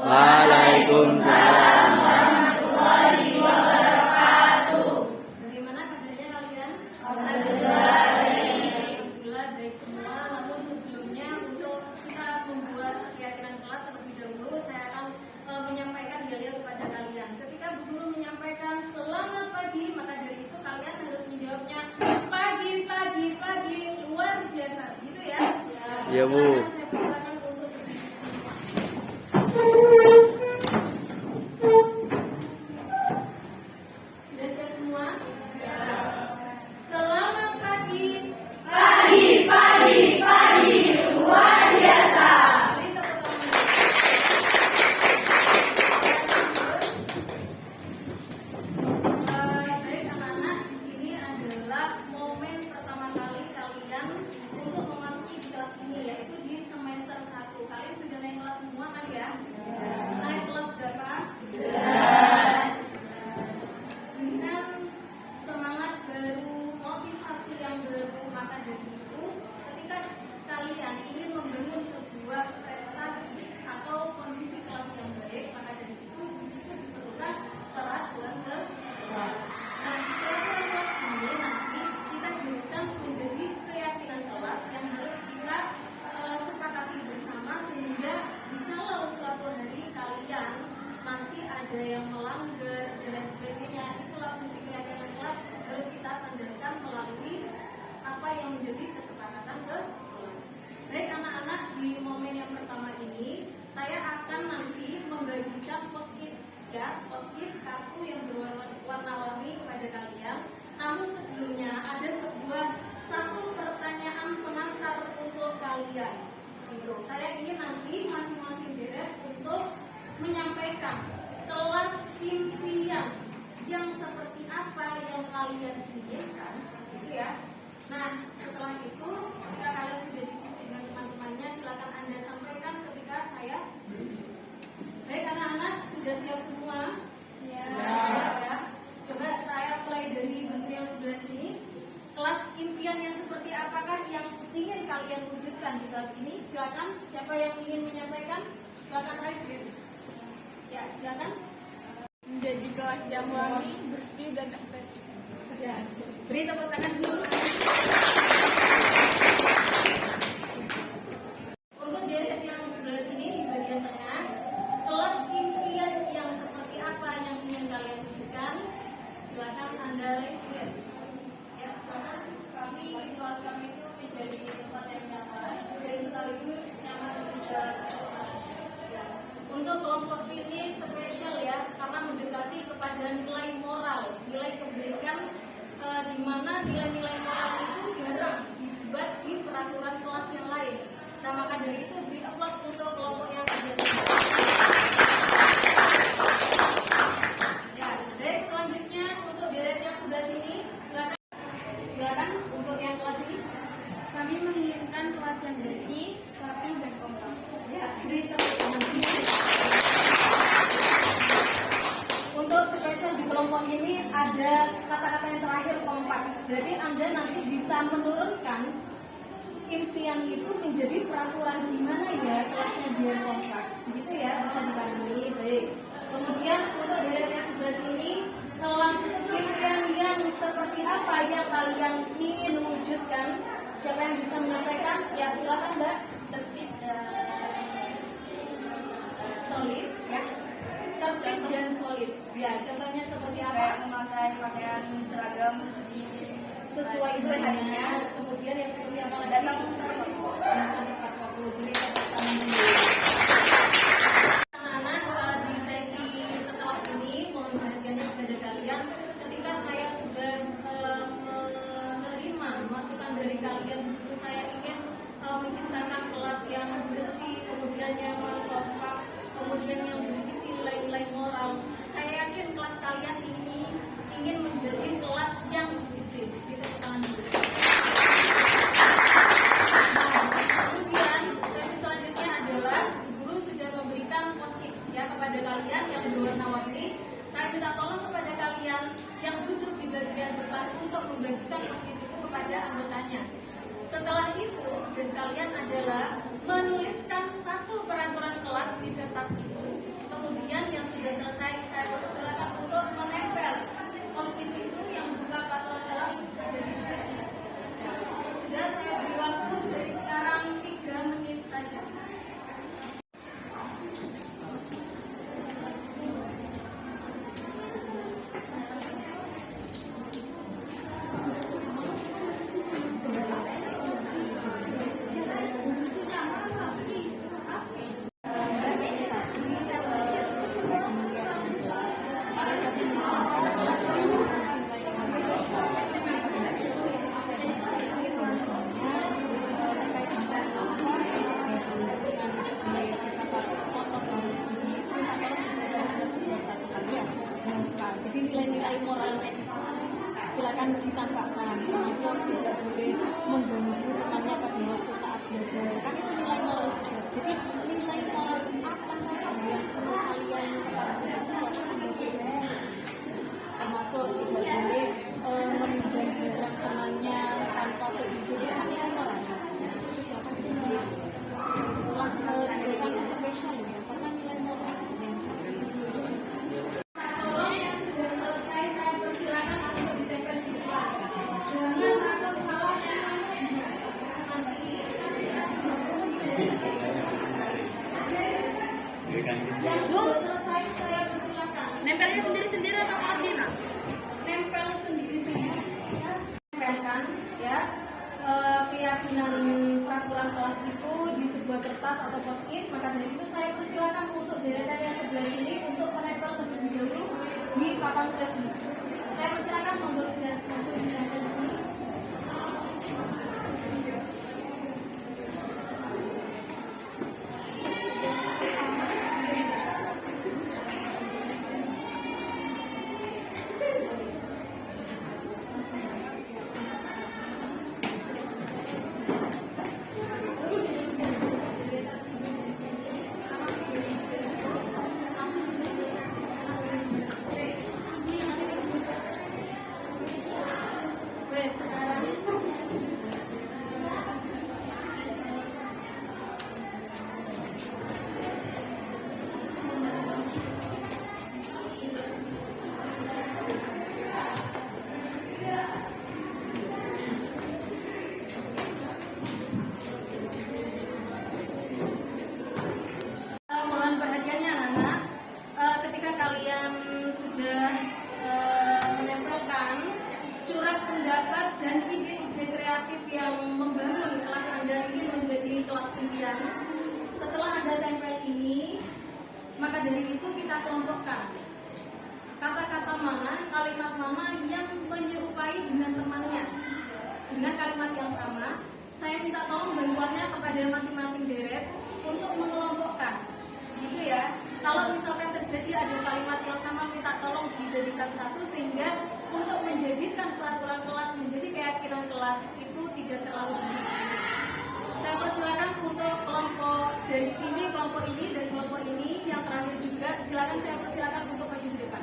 H: Waalaikumsalam
A: warahmatullahi wabarakatuh. Bagaimana kabarnya kalian? Alhamdulillah baik semua. Namun sebelumnya untuk kita membuat keyakinan kelas terlebih dahulu, saya akan menyampaikan hal-hal kepada kalian. Ketika Bu Guru menyampaikan selamat pagi, maka dari itu kalian harus menjawabnya pagi luar biasa, gitu ya?
H: Ya, Bu.
A: Saya persilakan untuk sudah siap semua? Selamat pagi. Pagi luar biasa. Beri tepuk tangan. Baik anak-anak, ini adalah momen pertama kali kalian untuk memasuki di kelas ini, yaitu di semester 1. Kalian sudah naik kelas semua kan ya? Naik kelas berapa? 11. Dengan semangat baru, motivasi yang baru, maka dari itu ketika kalian ingin membangun sebuah prestasi atau kondisi kelas yang baik, maka dari itu di situ diperlukan peraturan kelas. Nah, peraturan kelas ini nanti kita jadikan menjadi keyakinan kelas yang harus kita sepakati bersama, sehingga jikalau suatu hari kalian nanti ada yang melanggar dan lain sebagainya, itulah fungsi keyakinan kelas harus kita sandarkan melalui apa yang menjadi kesepakatan ke kelas. Baik anak-anak, di momen yang pertama ini saya akan nanti membagikan post-it ya, post-it kartu yang berwarna-warni kepada kalian. Namun sebelumnya ada sebuah satu pertanyaan pengantar untuk kalian. Gitu. Saya ingin nanti masing-masing deret untuk menyampaikan kelas impian yang seperti apa yang kalian inginkan, gitu ya. Nah, setelah itu ketika kalian sudah diskusi dengan teman-temannya, silakan Anda sampaikan ketika saya. Baik, anak-anak sudah siap semua? Siap ya. Coba saya mulai dari bentuk yang sebelah sini. Kelas impian yang seperti apakah yang ingin kalian wujudkan di kelas ini? Silakan. Siapa yang ingin menyampaikan? Silakan raise hand. Ya, silakan.
B: Menjadi kelas yang wangi, bersih, dan estetik.
A: Ya. Beri tepuk tangan dulu. Untuk deret yang sebelah sini di bagian tengah, kelas impian yang seperti apa yang ingin kalian wujudkan? Silakan Anda raise hand. Ya, silakan.
B: Kami di kelas kami itu menjadi tempat yang nyaman dan sekaligus nyaman untuk segala sesuatu.
A: Ya. Untuk kelompok sini spesial ya, karena mendekati kepada nilai moral, nilai kebaikan, di mana nilai-nilai moral itu jarang dibuat di peraturan kelas yang lain. Nah, maka dari itu beri aplaus untuk kelompok yang sebelah sini. Ya, baik, selanjutnya untuk deret yang sebelah sini, silakan. Silakan untuk yang kelas ini.
B: Kami menginginkan kelas yang bersih, rapi, dan kompak.
A: Ya, beri tepuk tangan. Untuk spesial di kelompok ini ada kata-kata yang terakhir kompak. Berarti Anda nanti bisa menurunkan impian itu menjadi peraturan gimana ya kelasnya biar kompak. Begitu ya, bisa dipahami. Baik. Kemudian untuk deret yang sebelah sini, kelas impian yang seperti apa yang kalian ingin wujudkan? Siapa yang bisa menyampaikan? Ya, silakan Mbak.
B: Tertib dan
A: Solid.
B: ya,
A: Tertib dan solid. Ya, contohnya seperti
B: kayak
A: apa?
B: memakai pakaian seragam di
A: Sesuai harinya. Kemudian yang seperti apa lagi?
B: Datang tepat
A: waktu. Beri tepuk tangan dulu. Anak-anak, di sesi setelah ini mohon perhatiannya kepada kalian. Ketika saya sudah menerima masukan dari kalian, saya ingin menciptakan kelas yang bersih, kemudian yang kompak, kemudian yang berisi nilai-nilai moral. Saya yakin kelas kalian ini ingin menjadi kelas yang disiplin. Kita tangan dulu. Kemudian sesi selanjutnya adalah guru sudah memberikan post-it ya kepada kalian yang berwarna-warni. Saya minta tolong kepada kalian yang duduk di bagian depan untuk membagikan post-it itu kepada anggotanya. Setelah itu, tugas kalian adalah menuliskan satu peraturan kelas di kertas itu. Kemudian yang sudah selesai, saya persilakan untuk menempel post-it itu yang berupa peraturan kelas ada di bagian. Sudah saya beri waktu dari sekarang 3 menit saja. Jadi nilai-nilai moralnya itu silakan ditampakkan, termasuk tidak boleh mengganggu temannya pada waktu saat belajar. Kan itu nilai moral juga. Jadi nilai moral apa saja yang perlu kalian ketahui itu suatu Anda belajar. Termasuk tidak boleh meminjam barang temannya tanpa seizin. Itu kan nilai moral. Silakan disini. Kelas diberikan spesial ya, karena nilai moral yang sangat selesai, saya persilakan.
B: nempelnya sendiri-sendiri atau koordinat?
A: Nempel sendiri-sendiri. Nempelkan ya keyakinan peraturan kelas itu di sebuah kertas atau post-it. Maka dari itu saya persilakan untuk deretan yang sebelah sini untuk menempel terlebih dahulu di papan tulis. Saya persilakan monggo sudah langsung menempel di sini. Mohon perhatiannya anak-anak, ketika kalian sudah menempelkan curhat pendapat dan ide-ide kreatif yang membangun kelas Anda ini menjadi kelas impian, setelah Anda tempel ini, maka dari itu kita kelompokkan kata-kata mana, kalimat mana yang menyerupai dengan temannya dengan kalimat yang sama. Saya minta tolong bantuannya kepada masing-masing deret untuk mengelompokkan, gitu ya. Kalau misalkan terjadi ada kalimat yang sama, minta tolong dijadikan satu sehingga untuk menjadikan peraturan kelas, menjadi keyakinan kelas itu tidak terlalu tinggi. Saya persilakan untuk kelompok dari sini, kelompok ini dan kelompok ini yang terakhir juga, silakan saya persilakan untuk maju ke depan.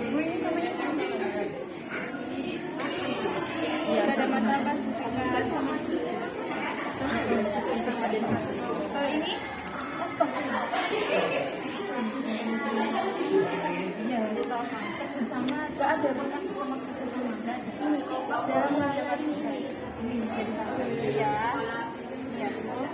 B: Bu, ini sama yang sama. Iya, ada masalah sama. Kalau ini kerjasama nggak ada, bukan sama kerjasama nggak ada. Ini dalam masyarakat ini jadi satu ya. Iya, betul.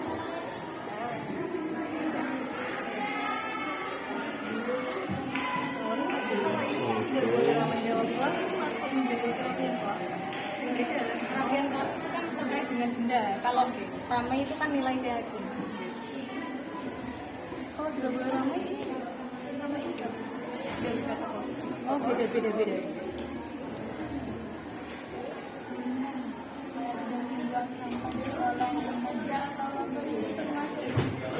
A: Perapian kelas itu kan terkait dengan benda. Kalau ramai itu kan nilai keyakinan.
B: Kalau tidak boleh ramai ini sama ini kan dari kata kos.
A: Oh, beda.
B: Buang sampah di kolam remaja atau lembaga itu termasuk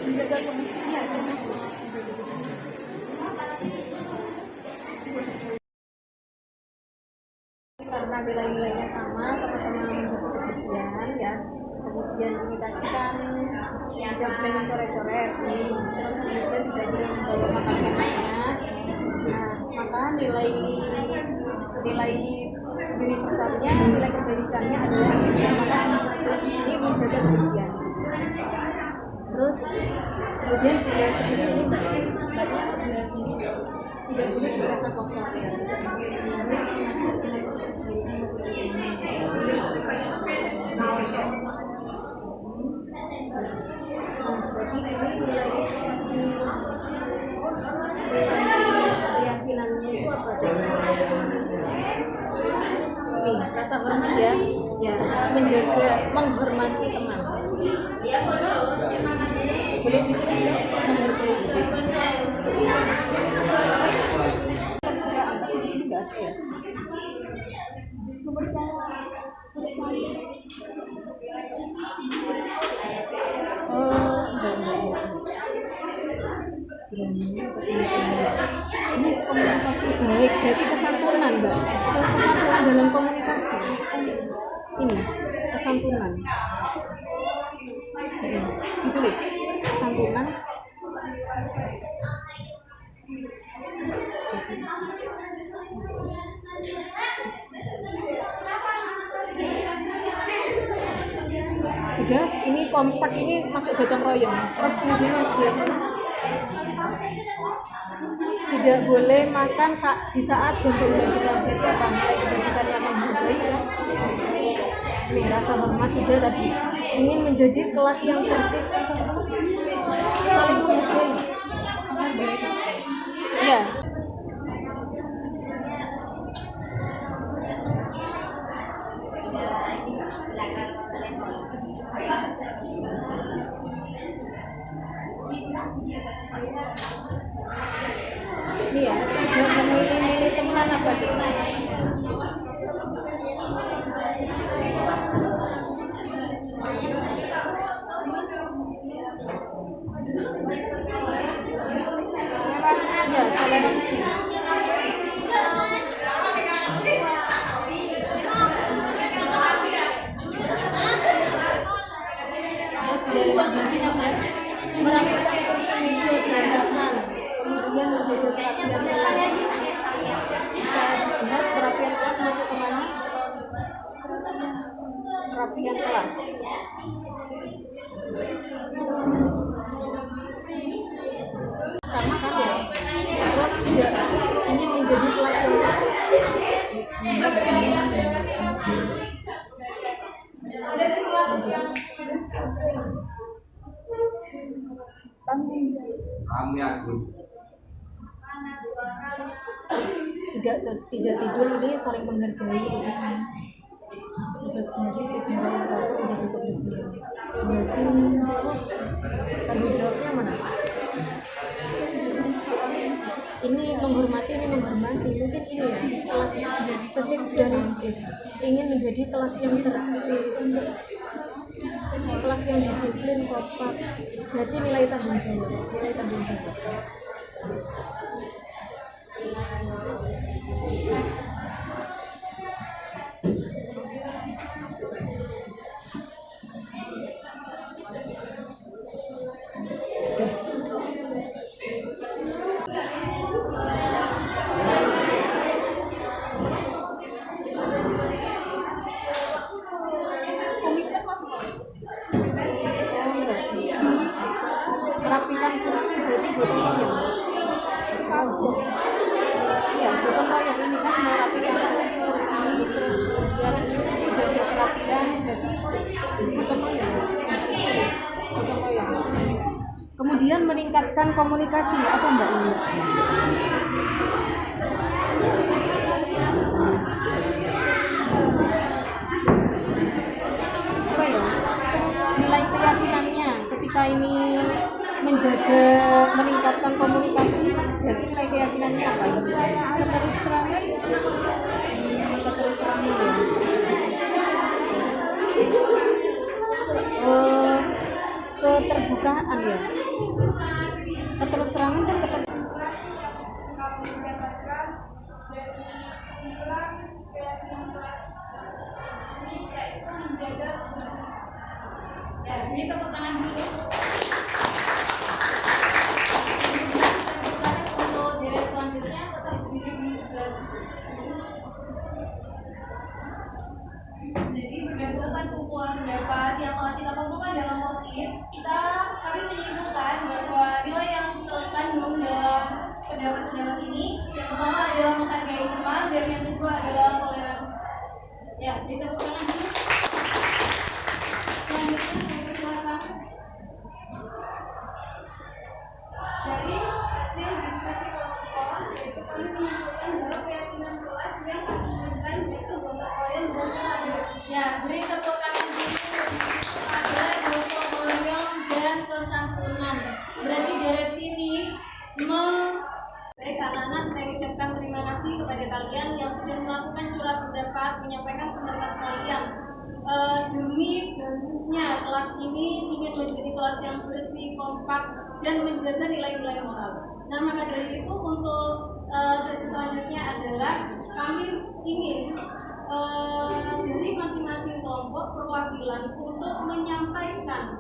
B: menjaga kebersihan, ya termasuk menjaga kebersihan.
A: Karena nilai-nilainya sama-sama menjaga kebersihan ya. Kemudian ini tadi kan tidak boleh mencoret-coret, terus kemudian tidak boleh membawa makanan-makanan. Nah, maka nilai universalnya, nilai kebaikannya adalah maka terus di sini menjaga kebersihan. Terus kemudian di sebelah sini banyak sebelah sini tidak boleh merasa kotor ya. Keyakinannya itu apa tuh? Nih, rasa hormat ya, menghormati teman. Boleh ditulis ya, menghargai. Angka di sini nggak ada ya? Oh, enggak.
I: Ini komunikasi baik, berarti kesantunan, Mbak. Kesantunan dalam komunikasi. Ini kesantunan. Ditulis kesantunan. Sudah, ini kompak, ini masuk gotong royong. Terus kemudian yang sebelah sana, tidak boleh makan di saat jam pembelajaran. Berarti apa? Nilai kebajikan yang menghargai ya. Ini rasa hormat juga tadi. Ingin menjadi kelas yang tertib, saling menghargai. Ya. Ini ya, tidak memilih-milih teman apa sih? Ya, toleransi. Merapikan kursi meja berantakan, kemudian menjaga kerapian kelas. Bisa lihat kerapian kelas masuk kemana? Kerapian kelas. Sama kan ya? Terus tidak ingin menjadi kelas yang tidak tidur ini saling menghargai. Terus kemudian menjadi kebersihan. Berarti tanggung jawabnya mana? Ini menghormati, ini menghormati. Mungkin ini ya kelas tertib dan ingin menjadi kelas yang tertib, kelas yang disiplin, kompak. Berarti nilai tanggung jawab, nilai tanggung jawab. Merapikan kursi berarti gotong royong. Ya, gotong royong ini kan merapikan kursi, terus kemudian menjaga kerapian, berarti gotong royong. Gotong royong. Kemudian meningkatkan komunikasi, apa Mbak ini? Apa ya? Nilai keyakinannya ketika ini menjaga, meningkatkan komunikasi, berarti nilai keyakinannya apa? Keterus terangan, keterus terangan ya. Keterbukaan ya. Keterus terangan kan
A: Ya, ini tepuk tangan dulu. Untuk direct selanjutnya tetap berdiri di sebelah sini.
K: Jadi berdasarkan tumpuan pendapat yang telah kita kumpulkan dalam post-it, kami menyimpulkan bahwa nilai yang terkandung dalam pendapat-pendapat ini yang pertama adalah menghargai teman dan yang kedua adalah toleransi.
A: Ya, ditepuk tangan dulu. Selanjutnya saya persilakan.
K: Dari hasil diskusi kelompok, yaitu kami menyimpulkan bahwa keyakinan kelas yang kami inginkan yaitu gotong royong dan kesadaran.
A: Ya, beri tepuk tangan dulu pada gotong royong dan kesantunan. Berarti dari sini baik anak-anak, saya ucapkan terima kasih kepada kalian yang sudah melakukan curhat pendapat, menyampaikan pendapat kalian. Demi bagusnya kelas ini ingin menjadi kelas yang bersih, kompak, dan menjaga nilai-nilai moral. Nah, maka dari itu untuk sesi selanjutnya adalah kami ingin dari masing-masing kelompok perwakilan untuk menyampaikan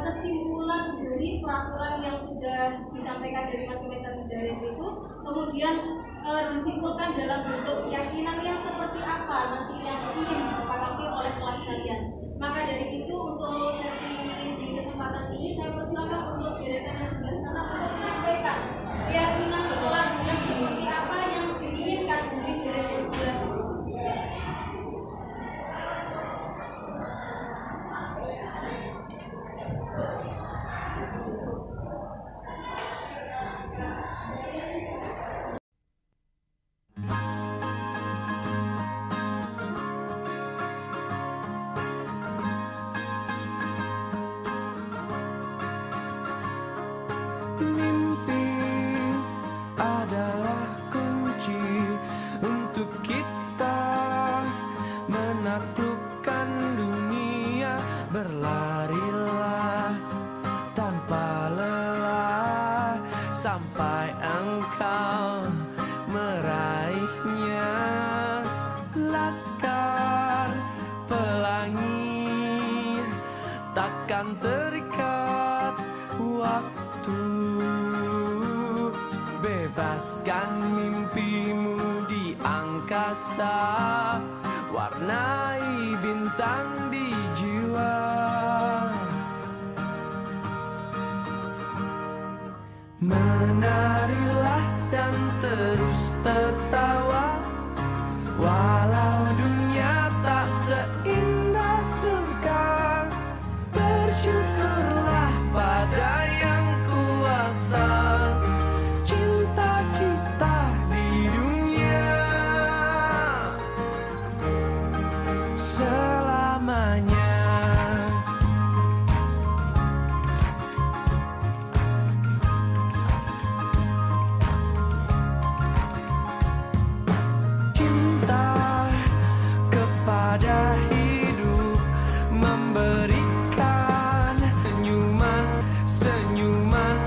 A: kesimpulan dari peraturan yang sudah disampaikan dari masing-masing dari itu, kemudian disimpulkan dalam bentuk keyakinan yang seperti apa nanti yang ingin disepakati oleh kelas kalian. Maka dari itu untuk sesi di kesempatan ini saya persilakan untuk direktur yang sebelah sana untuk menyampaikan keyakinan kelas yang seperti apa yang diinginkan dari direktur yang sebelah.
H: Mimpi adalah kunci untuk kita menaklukkan dunia. Berlarilah tanpa lelah sampai engkau meraihnya. Laskar pelangi takkan terikat waktu. Bebaskan mimpimu di angkasa, warnai bintang di jiwa. Menarilah dan terus tertawa, walau dunia tak seindah surga. Bersyukurlah pada yang kuasa, cinta kita di dunia selamanya. Cinta kepada hidup, memberikan senyuman